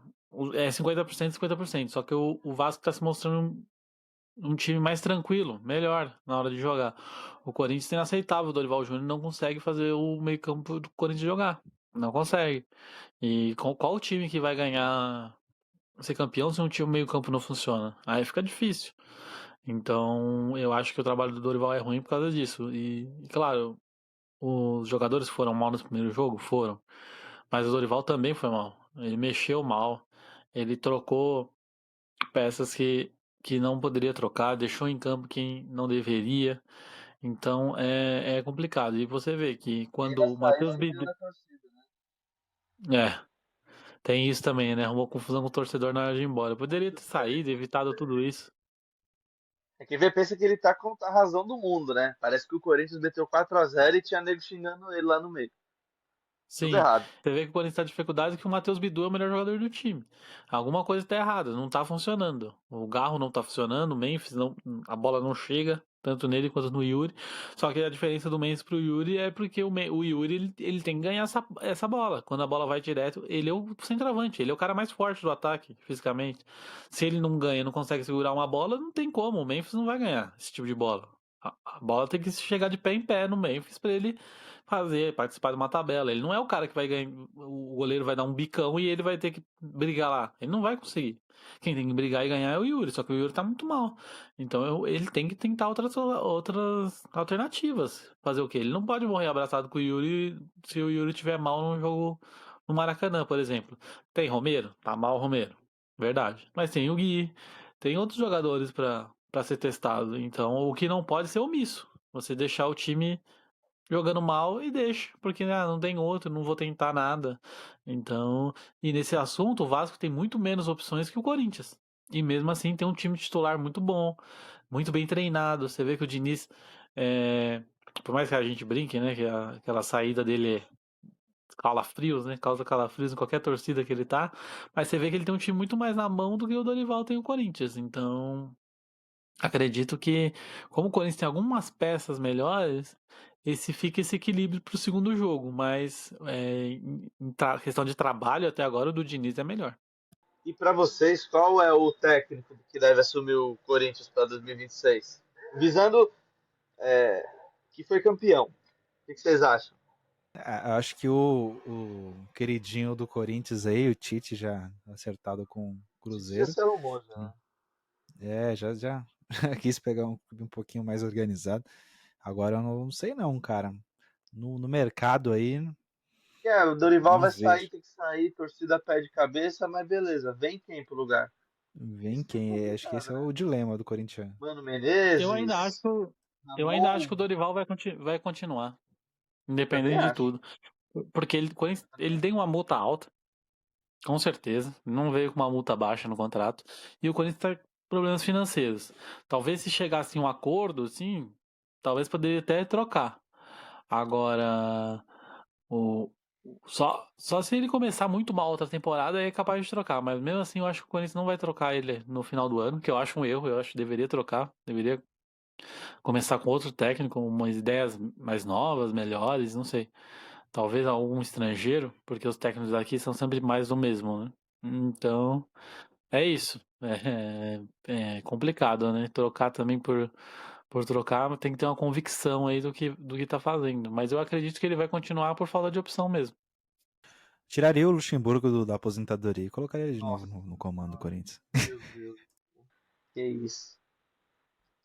é 50% e 50%. Só que o Vasco está se mostrando um time mais tranquilo, melhor na hora de jogar. O Corinthians é inaceitável. O Dorival Júnior não consegue fazer o meio-campo do Corinthians jogar. Não consegue. E qual time que vai ganhar, ser campeão se um time meio-campo não funciona? Aí fica difícil. Então, eu acho que o trabalho do Dorival é ruim por causa disso. E claro, os jogadores foram mal no primeiro jogo? Foram. Mas o Dorival também foi mal. Ele mexeu mal. Ele trocou peças que não poderia trocar, deixou em campo quem não deveria. Então é complicado. E você vê que quando Ainda o saiu Matheus em meio Bidu. da torcida, né? É, tem isso também, né? Arrumou confusão com o torcedor na hora de ir embora. Poderia ter saído, evitado tudo isso. É que vê, pensa que ele tá com a razão do mundo, né? Parece que o Corinthians meteu 4-0 e tinha nego xingando ele lá no meio. Tudo Sim, errado. você vê que o Corinthians tá em dificuldade que o Matheus Bidu é o melhor jogador do time. Alguma coisa tá errada, não tá funcionando. O Garro não tá funcionando, o Memphis não, a bola não chega, tanto nele quanto no Yuri. Só que a diferença do Memphis pro Yuri é porque o Yuri ele tem que ganhar essa bola. Quando a bola vai direto, ele é o centroavante, ele é o cara mais forte do ataque, fisicamente. Se ele não ganha, não consegue segurar uma bola, não tem como. O Memphis não vai ganhar esse tipo de bola. A bola tem que chegar de pé em pé no Memphis pra ele participar de uma tabela. Ele não é o cara que vai ganhar, o goleiro vai dar um bicão e ele vai ter que brigar lá. Ele não vai conseguir. Quem tem que brigar e ganhar é o Yuri, só que o Yuri tá muito mal. Então ele tem que tentar outras alternativas. Fazer o quê? Ele não pode morrer abraçado com o Yuri se o Yuri tiver mal no jogo no Maracanã, por exemplo. Tem Romero? Tá mal o Romero. Verdade. Mas tem o Gui, tem outros jogadores para ser testado. Então o que não pode ser omisso. Você deixar o time jogando mal e deixa, porque não tem outro, não vou tentar nada. Então, e nesse assunto, o Vasco tem muito menos opções que o Corinthians. E mesmo assim tem um time titular muito bom, muito bem treinado. Você vê que o Diniz, por mais que a gente brinque, né, que aquela saída dele é calafrios, né, causa calafrios em qualquer torcida que ele tá, mas você vê que ele tem um time muito mais na mão do que o Dorival tem o Corinthians. Então, acredito que, como o Corinthians tem algumas peças melhores, fica esse equilíbrio para o segundo jogo. Mas questão de trabalho, até agora o do Diniz é melhor. E para vocês, qual é o técnico que deve assumir o Corinthians para 2026? Visando que foi campeão. O que vocês acham? Acho que o queridinho do Corinthians aí, o Tite, já acertado com o Já Cruzeiro. se arrumou, já, né? Já quis pegar um clube um pouquinho mais organizado. Agora eu não sei não, cara. No mercado aí, O Dorival não vai sair, vejo. tem que sair, torcida perde cabeça, mas beleza, vem quem pro lugar? Vem Isso que é quem? Acho que esse complicado, é né? o dilema do Corinthians. Mano Eu ainda acho, Menezes, eu ainda acho Ramon, que o Dorival vai continuar, também independente de acho. tudo. Porque ele tem uma multa alta, com certeza. Não veio com uma multa baixa no contrato. E o Corinthians está com problemas financeiros. Talvez se chegasse em um acordo, sim, talvez poderia até trocar. Agora, O, só se ele começar muito mal outra temporada é capaz de trocar, mas mesmo assim eu acho que o Corinthians não vai trocar ele no final do ano, que eu acho um erro, eu acho que deveria trocar, deveria começar com outro técnico, umas ideias mais novas, melhores, não sei. Talvez algum estrangeiro, porque os técnicos daqui são sempre mais do mesmo, né? Então, é isso. É complicado, né? Trocar também por trocar, tem que ter uma convicção aí do que tá fazendo. Mas eu acredito que ele vai continuar por falta de opção mesmo. Tiraria o Luxemburgo da aposentadoria e colocaria ele de novo Nossa, no comando do Corinthians. meu Deus. Que isso.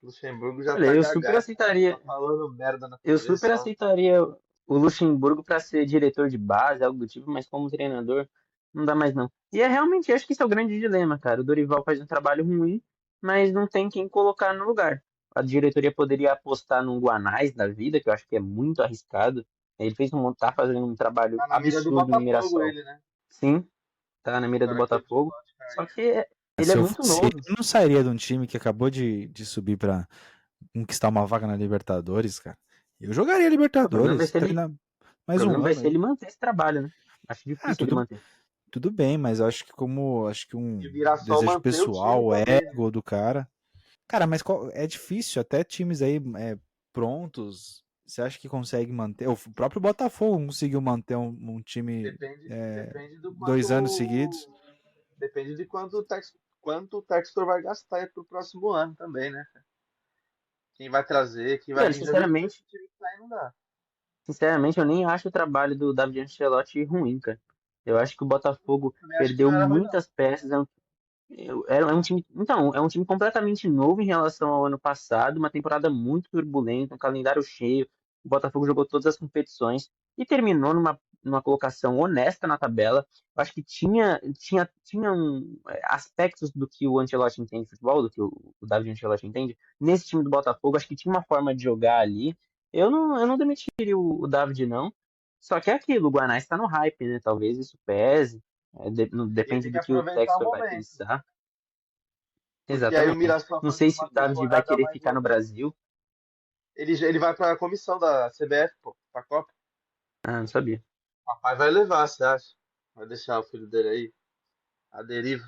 Luxemburgo já Olha, tá eu super gagá, tá aceitaria, falando merda na eu TV super só. aceitaria o Luxemburgo para ser diretor de base, algo do tipo, mas como treinador, não dá mais não. E é realmente, acho que esse é o grande dilema, cara. O Dorival faz um trabalho ruim, mas não tem quem colocar no lugar. A diretoria poderia apostar num Guanais da vida, que eu acho que é muito arriscado. Ele tá fazendo um trabalho Tá na mira do absurdo no Botafogo Mirassol. ele, né? Sim, tá na mira do Agora que o Botafogo. Timóteo Só caiu. que ele é Se eu muito fosse ele, novo. eu não sairia de um time que acabou de subir pra conquistar uma vaga na Libertadores, cara. Eu jogaria O problema vai Libertadores, ser ele, treinar o mais um problema vai ano ser aí. ele manter esse trabalho, né? Acho Ah, difícil ele tudo, manter. tudo bem, mas eu acho que E um o Mirassol desejo manter o time pessoal, também, né? ego do cara. Cara, mas é difícil, até times aí prontos. Você acha que consegue manter? O próprio Botafogo conseguiu manter um time Depende do 2 anos seguidos. quanto. Depende de quanto o Textor vai gastar pro próximo ano também, né? Quem vai trazer, quem E vai olha, vir. Já viu que sinceramente, esse time que tá aí não dá. sinceramente, eu nem acho o trabalho do David Ancelotti ruim, cara. Eu acho que o Botafogo Também acho que perdeu não era ruim, não. muitas peças. É um time, então, é um time completamente novo em relação ao ano passado, uma temporada muito turbulenta, um calendário cheio. O Botafogo jogou todas as competições e terminou numa numa colocação honesta na tabela. Eu acho que tinha aspectos do que o Ancelotti entende de futebol, do que o David Ancelotti entende, nesse time do Botafogo. Acho que tinha uma forma de jogar ali. Eu não demitiria o David, não. Só que é aquilo, o Guanais está no hype, né? Talvez isso pese. E ele Depende tem que do que o aproveitar o Textor vai momento, pensar. porque aí o Exatamente. Mirassol Não sei fazendo se uma o David vai temporada querer mais ficar no jogando. Brasil. Ele vai para a comissão da CBF, pô, pra Copa. Ah, não sabia. O papai vai levar, você acha? Vai deixar o filho dele aí, a deriva.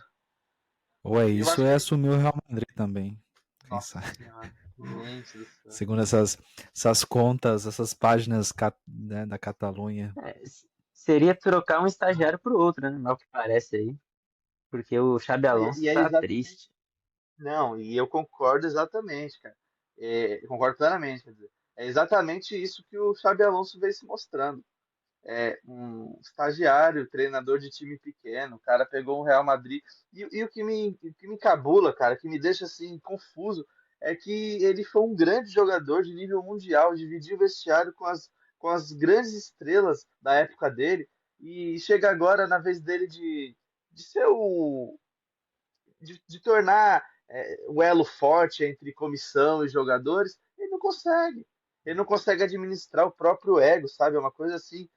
Ou é E eu isso, acho ou que é ele. assumir o Real Madrid também. Quem Nossa sabe? senhora. Gente do céu. Segundo essas contas, essas páginas né, da Catalunha. Seria trocar um estagiário por outro, né? Mal que parece aí. Porque o Xabi Não, Alonso e é tá exatamente. triste. Não, e eu concordo exatamente, cara. Eu concordo plenamente, quer dizer. É exatamente isso que o Xabi Alonso vem se mostrando. Um estagiário, treinador de time pequeno, o cara pegou um Real Madrid. E o que me encabula, cara, que me deixa assim confuso, é que ele foi um grande jogador de nível mundial, dividiu o vestiário com as grandes estrelas da época dele, e chega agora na vez dele de ser de tornar o elo forte entre comissão e jogadores, ele não consegue. Ele não consegue administrar o próprio ego, sabe? É uma coisa assim,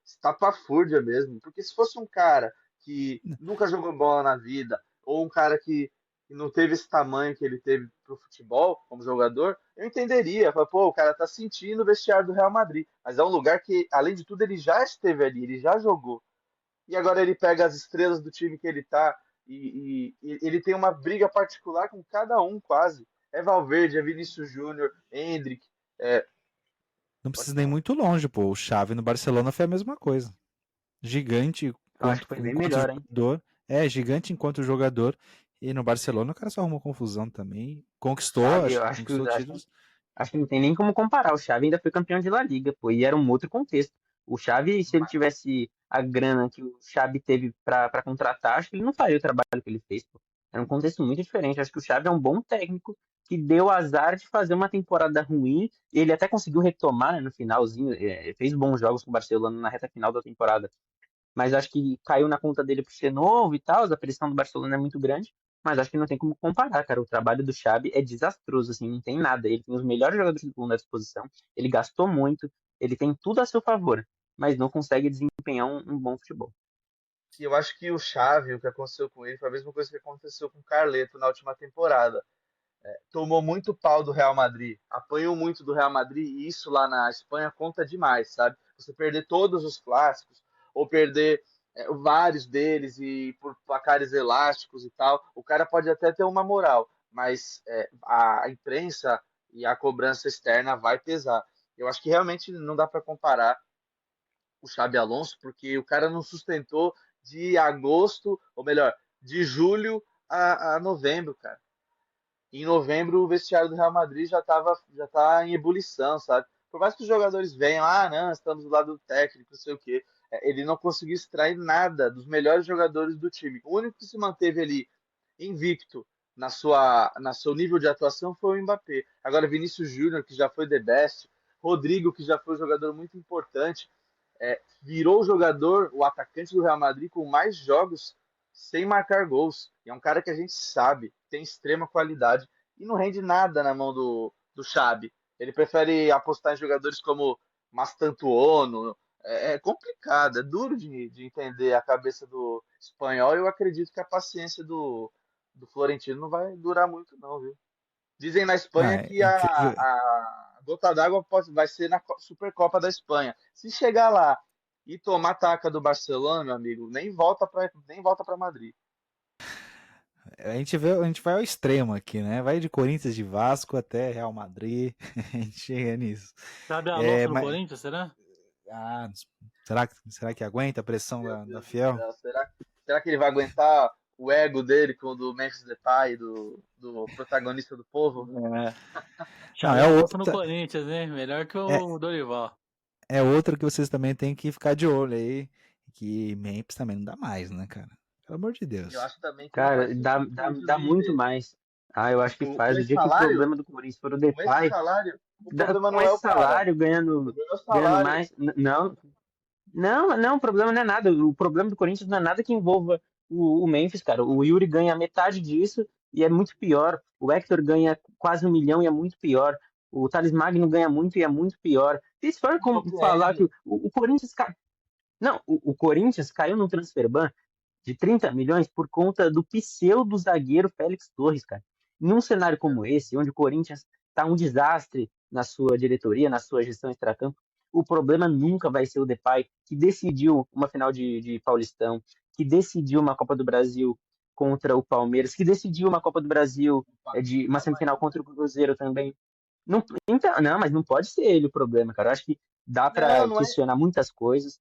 estapafúrdia mesmo. Porque se fosse um cara que nunca jogou bola na vida, ou um cara que não teve esse tamanho que ele teve pro futebol como jogador, eu entenderia. Fala, pô, o cara tá sentindo o vestiário do Real Madrid. Mas é um lugar que, além de tudo, ele já esteve ali, ele já jogou. E agora ele pega as estrelas do time que ele tá e ele tem uma briga particular com cada um, quase. É Valverde, é Vinícius Júnior, Endrick. Não Pode precisa nem falar. muito longe, pô. O Xavi no Barcelona foi a mesma coisa. Gigante Eu acho que foi bem enquanto melhor, hein? jogador. É, gigante enquanto jogador. E no Barcelona o cara só arrumou confusão também. O Conquistou, Xavi, acho eu que acho que, conquistou acho que, títulos. acho que não tem nem como comparar. O Xavi ainda foi campeão de La Liga, pô, e era um outro contexto. O Xavi, se ele Mas, tivesse a grana que o Xavi teve pra contratar, acho que ele não faria o trabalho que ele fez, pô. Era um contexto muito diferente. Acho que o Xavi é um bom técnico que deu azar de fazer uma temporada ruim. Ele até conseguiu retomar, né, no finalzinho, fez bons jogos com o Barcelona na reta final da temporada, mas acho que caiu na conta dele por ser novo e tal, a pressão do Barcelona é muito grande, mas acho que não tem como comparar, cara. O trabalho do Xabi é desastroso, assim, não tem nada. Ele tem os melhores jogadores do mundo à disposição, ele gastou muito, ele tem tudo a seu favor, mas não consegue desempenhar um bom futebol. e eu acho que o Xavi, o que aconteceu com ele, foi a mesma coisa que aconteceu com o Carleto na última temporada. Tomou muito pau do Real Madrid, apanhou muito do Real Madrid, e isso lá na Espanha conta demais, sabe? Você perder todos os clássicos, ou perder vários deles e por placares elásticos e tal, o cara pode até ter uma moral, mas a imprensa e a cobrança externa vai pesar. Eu acho que realmente não dá para comparar o Xabi Alonso, porque o cara não sustentou de agosto, ou melhor, de julho a novembro, cara. Em novembro o vestiário do Real Madrid já tá em ebulição, sabe? Por mais que os jogadores venham, não, estamos do lado do técnico, não sei o quê. Ele não conseguiu extrair nada dos melhores jogadores do time. O único que se manteve ali invicto na seu nível de atuação foi o Mbappé. Agora Vinícius Júnior, que já foi the best, Rodrigo, que já foi um jogador muito importante, virou o jogador, o atacante do Real Madrid com mais jogos sem marcar gols. E é um cara que a gente sabe, tem extrema qualidade e não rende nada na mão do Xabi. Ele prefere apostar em jogadores como Mastantuono. É complicado, é duro de entender a cabeça do espanhol. E eu acredito que a paciência do Florentino não vai durar muito, não, viu? Dizem na Ah, Espanha é que incrível. a gota d'água vai ser na Supercopa da Espanha. Se chegar lá e tomar taca do Barcelona, meu amigo, nem volta para Madrid. A gente vai ao extremo aqui, né? Vai de Corinthians de Vasco até Real Madrid. A gente chega nisso. Sabe É, Alonso no mas, Corinthians, será? ah, será que aguenta a pressão Meu da Deus do Fiel? céu, será que ele vai aguentar o ego dele com o do Memphis Depay, do protagonista do povo? É. Não, Xabi Alonso no Corinthians, hein? Melhor que é, o Dorival. é outro que vocês também têm que ficar de olho aí. Que Memphis também não dá mais, né, cara? Pelo amor de Eu Deus. acho também que não vai Cara, surtir dá, efeito dá muito de, mais. Ah, eu acho que com faz. O esse dia que o salário, problema do Corinthians for o com esse Depay, salário, o problema com não é esse o cara. salário, O ganhando, problema é o ganhando salário. mais. Não, Não, o problema não é nada. O problema do Corinthians não é nada que envolva o Memphis, cara. O Yuri ganha metade disso e é muito pior. O Hector ganha quase 1 milhão e é muito pior. O Thales Magno ganha muito e é muito pior. Se for como falar que Compreende? o Corinthians. Não, o Corinthians caiu no transfer ban de 30 milhões por conta do pseudo zagueiro Félix Torres, cara. Num cenário como esse, onde o Corinthians está um desastre na sua diretoria, na sua gestão extracampo, o problema nunca vai ser o Depay, que decidiu uma final de Paulistão, que decidiu uma Copa do Brasil contra o Palmeiras, que decidiu uma Copa do Brasil de uma semifinal contra o Cruzeiro também. Não, então, não, mas não pode ser ele o problema, cara. Eu acho que dá Não, para não é. questionar muitas coisas.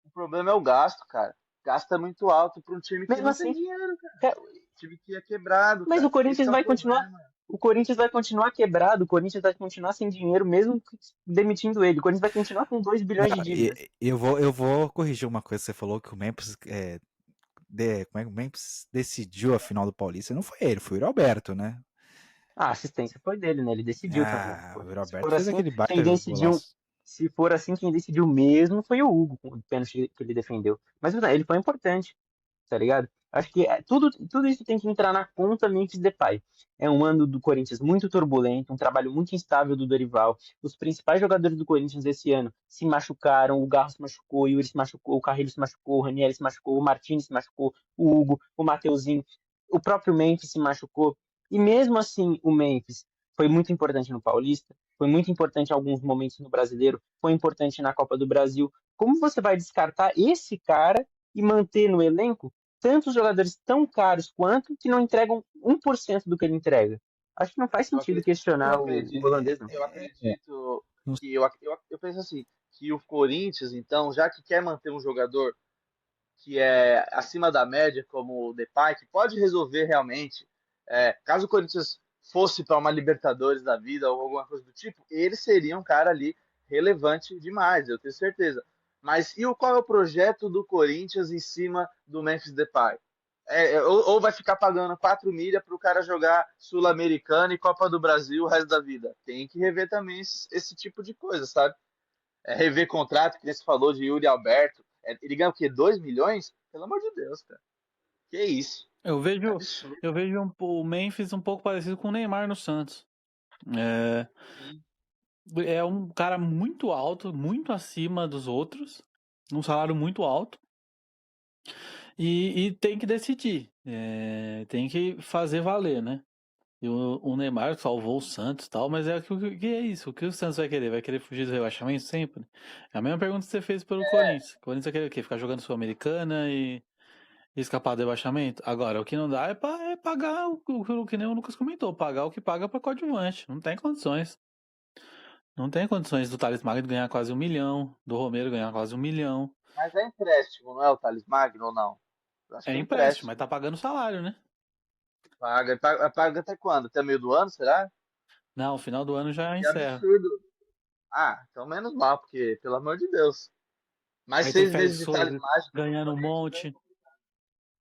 O problema é o gasto, cara. Gasto é muito alto para um time que Mesmo não tem assim, dinheiro, cara. cara, Time que é quebrado, mas o cara. Esse Corinthians que é o vai continuar. problema. O Corinthians vai continuar quebrado, o Corinthians vai continuar sem dinheiro, mesmo demitindo ele. O Corinthians vai continuar com 2 Não, bilhões de dívidas. eu vou corrigir uma coisa. Você falou que o Memphis, como é que o Memphis decidiu a final do Paulista. Não foi ele, foi o Alberto, né? A assistência foi dele, né? Ele decidiu também. Ah, Pô. o Se Alberto for fez assim, aquele quem baita decidiu. golaço. Se for assim, quem decidiu mesmo foi o Hugo, com o pênalti que ele defendeu. Mas ele foi importante, tá ligado? Acho que tudo isso tem que entrar na conta Memphis Depay. É um ano do Corinthians muito turbulento, um trabalho muito instável do Dorival. Os principais jogadores do Corinthians esse ano se machucaram, o Garro se machucou, o Yuri se machucou, o Carrilho se machucou, o Ranieri se machucou, o Martins se machucou, o Hugo, o Mateuzinho, o próprio Memphis se machucou. E mesmo assim, o Memphis foi muito importante no Paulista, foi muito importante em alguns momentos no Brasileiro, foi importante na Copa do Brasil. Como você vai descartar esse cara e manter no elenco tantos jogadores tão caros quanto que não entregam 1% do que ele entrega? Acho que não faz Eu sentido acredito, eu questionar o acredito, holandês, não. eu acredito Não- que eu penso assim, que o Corinthians, então, já que quer manter um jogador que é acima da média, como o Depay, que pode resolver realmente, caso o Corinthians fosse para uma Libertadores da vida ou alguma coisa do tipo, ele seria um cara ali relevante demais, eu tenho certeza. Mas qual é o projeto do Corinthians em cima do Memphis Depay? Ou vai ficar pagando 4 milhas para o cara jogar Sul-Americana e Copa do Brasil o resto da vida? Tem que rever também esse tipo de coisa, sabe? Rever contrato, que você falou de Yuri Alberto. Ele ganha o quê? 2 milhões? Pelo amor de Deus, cara. Que isso? Eu vejo, Absurdo. eu vejo o Memphis um pouco parecido com o Neymar no Santos. É, Sim. é um cara muito alto, muito acima dos outros, um salário muito alto, e tem que decidir, tem que fazer valer, né? E o Neymar salvou o Santos e tal, mas que é isso? O que o Santos vai querer? Vai querer fugir do rebaixamento sempre? É a mesma pergunta que você fez pelo Corinthians. O Corinthians vai querer o quê? Ficar jogando Sul-Americana e escapar do rebaixamento? Agora, o que não dá é pagar o que nem o Lucas comentou, pagar o que paga para coadjuvante. Não tem condições. Não tem condições do Thales Magno ganhar quase 1 milhão, do Romero ganhar quase 1 milhão. Mas é empréstimo, não é o Thales Magno ou não? Eu acho É que é empréstimo, mas empréstimo. tá pagando salário, né? Paga até quando? Até meio do ano, será? Não, final do ano já Que encerra. absurdo. Ah, então menos mal, porque, pelo amor de Deus. Mais Aí tem 6 meses Félix de Thales Torres Mágico pro ganhando um Corinthians, né? monte.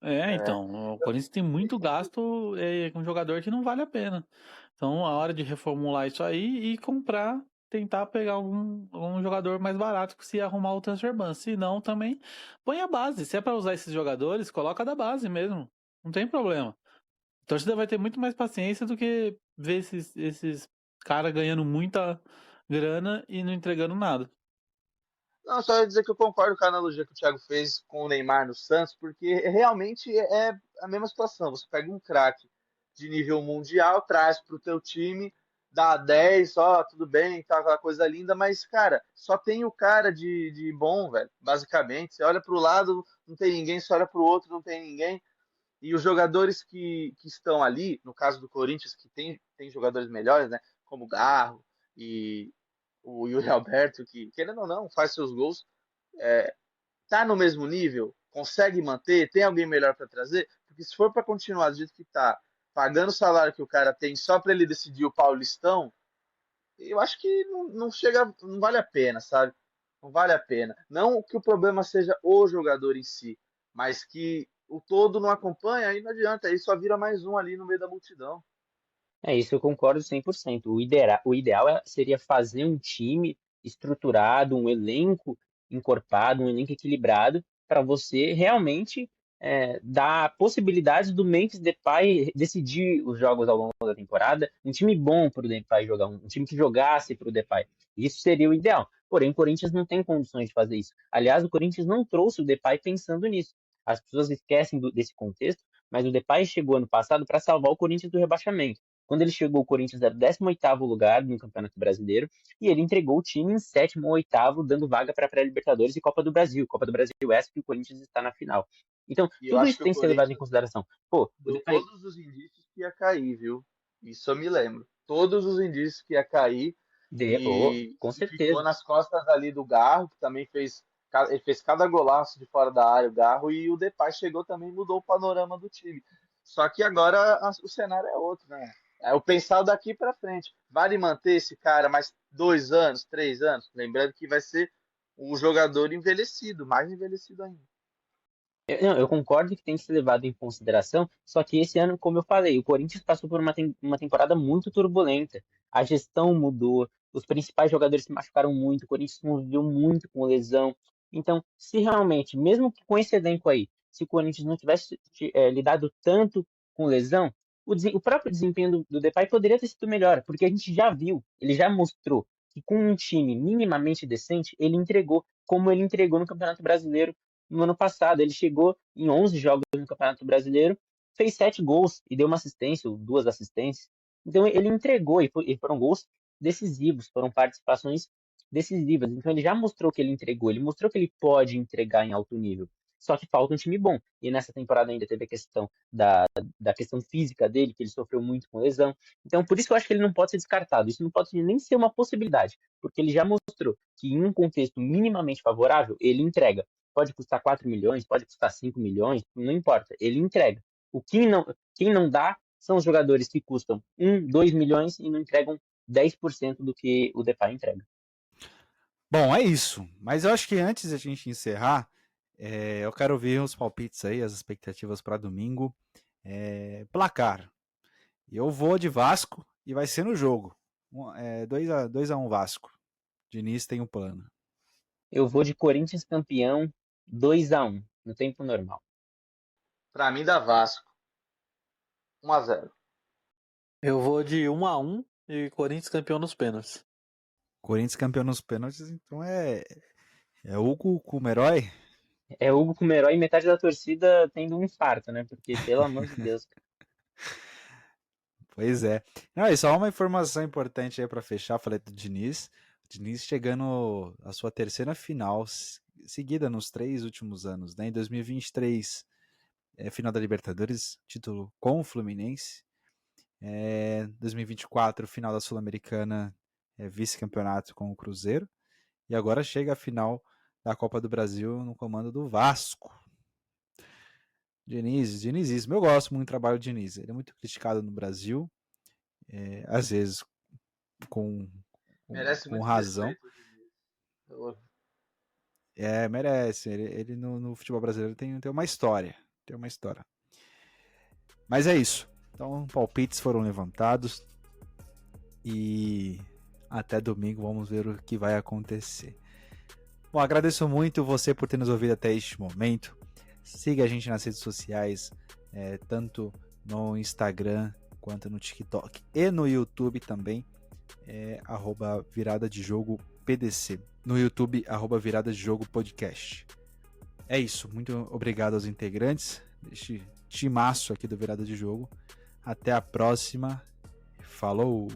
É. Então, o Corinthians tem muito gasto com um jogador que não vale a pena. Então, a hora de reformular isso aí e comprar, tentar pegar algum jogador mais barato que se arrumar o transfer ban. Se não, também põe a base. Se é para usar esses jogadores, coloca da base mesmo. Não tem problema. A torcida vai ter muito mais paciência do que ver esses caras ganhando muita grana e não entregando nada. Não, só ia dizer que eu concordo com a analogia que o Thiago fez com o Neymar no Santos, porque realmente é a mesma situação. Você pega um craque de nível mundial, traz para o teu time, dá 10, ó, tudo bem, tá aquela coisa linda, mas, cara, só tem o cara de bom, velho, basicamente. Você olha para o lado, não tem ninguém, você olha para o outro, não tem ninguém. E os jogadores que estão ali, no caso do Corinthians, que tem jogadores melhores, né, como Garro e o Yuri Alberto, que, querendo ou não, faz seus gols, tá no mesmo nível, consegue manter, tem alguém melhor para trazer, porque se for para continuar do jeito que tá, pagando o salário que o cara tem só para ele decidir o Paulistão, eu acho que não chega, não vale a pena, sabe? Não vale a pena. Não que o problema seja o jogador em si, mas que o todo não acompanha, aí não adianta, aí só vira mais um ali no meio da multidão. É isso, eu concordo 100%. O ideal seria fazer um time estruturado, um elenco encorpado, um elenco equilibrado, para você realmente dar possibilidades do Memphis Depay decidir os jogos ao longo da temporada, um time bom para o Depay jogar, um time que jogasse para o Depay. Isso seria o ideal. Porém, o Corinthians não tem condições de fazer isso. Aliás, o Corinthians não trouxe o Depay pensando nisso. As pessoas esquecem desse contexto, mas o Depay chegou ano passado para salvar o Corinthians do rebaixamento. Quando ele chegou, o Corinthians era o 18º lugar no Campeonato Brasileiro e ele entregou o time em 7º ou 8º, dando vaga para a pré-Libertadores e Copa do Brasil. Copa do Brasil essa que o Corinthians está na final. Então, E eu tudo acho isso que o tem que ser levado em Corinthians consideração. Pô, o deu Depay... todos os indícios que ia cair, viu? Isso eu me lembro. Todos os indícios que ia cair com e ficou certeza. nas costas ali do Garro, que também ele fez cada golaço de fora da área, o Garro, e o Depay chegou também e mudou o panorama do time. Só que agora o cenário é outro, né? É o pensar daqui para frente. Vale manter esse cara mais 2 anos, 3 anos? Lembrando que vai ser um jogador envelhecido, mais envelhecido ainda. Não, eu concordo que tem que ser levado em consideração, só que esse ano, como eu falei, o Corinthians passou por uma temporada muito turbulenta. A gestão mudou, os principais jogadores se machucaram muito, o Corinthians conviveu muito com lesão. Então, se realmente, mesmo que com esse elenco aí, se o Corinthians não tivesse lidado tanto com lesão, o próprio desempenho do Depay poderia ter sido melhor, porque a gente já viu, ele já mostrou que com um time minimamente decente, ele entregou, como ele entregou no Campeonato Brasileiro no ano passado. Ele chegou em 11 jogos no Campeonato Brasileiro, fez 7 gols e deu uma assistência, ou 2 assistências. Então ele entregou e foram gols decisivos, foram participações decisivas. Então ele já mostrou que ele entregou, ele mostrou que ele pode entregar em alto nível. Só que falta um time bom. E nessa temporada ainda teve a questão da questão física dele, que ele sofreu muito com lesão. Então por isso que eu acho que ele não pode ser descartado. Isso não pode nem ser uma possibilidade, porque ele já mostrou que em um contexto minimamente favorável, ele entrega. Pode custar 4 milhões, pode custar 5 milhões, não importa, ele entrega. Quem não dá são os jogadores que custam 1, 2 milhões e não entregam 10% do que o Depay entrega. Bom, é isso. Mas eu acho que antes de a gente encerrar, eu quero ouvir os palpites aí, as expectativas para domingo. Placar. Eu vou de Vasco e vai ser no jogo. 2-1 Vasco. Diniz tem um plano. Eu vou de Corinthians campeão 2-1 no tempo normal. Para mim dá Vasco. 1-0. Eu vou de 1-1 e Corinthians campeão nos pênaltis. Corinthians campeão nos pênaltis, então é Hugo como herói? É Hugo como herói e metade da torcida tendo um infarto, né? Porque, pelo amor de Deus. Pois é. Não, e só uma informação importante aí para fechar, falei do Diniz. O Diniz chegando à sua terceira final seguida nos 3 últimos anos, né? Em 2023, final da Libertadores, título com o Fluminense. 2024, final da Sul-Americana, vice-campeonato com o Cruzeiro. E agora chega a final da Copa do Brasil no comando do Vasco. Dinizismo. Eu gosto muito do trabalho do Diniz. Ele é muito criticado no Brasil, às vezes com Merece muito razão. respeito. Merece. Ele no futebol brasileiro tem uma história. Tem uma história. Mas é isso. Então, palpites foram levantados. E até domingo vamos ver o que vai acontecer. Bom, agradeço muito você por ter nos ouvido até este momento. Siga a gente nas redes sociais, tanto no Instagram quanto no TikTok e no YouTube também, @virada de jogo PDC. No YouTube, @virada de jogo podcast. É isso, muito obrigado aos integrantes deste timaço aqui do Virada de Jogo. Até a próxima. Falou!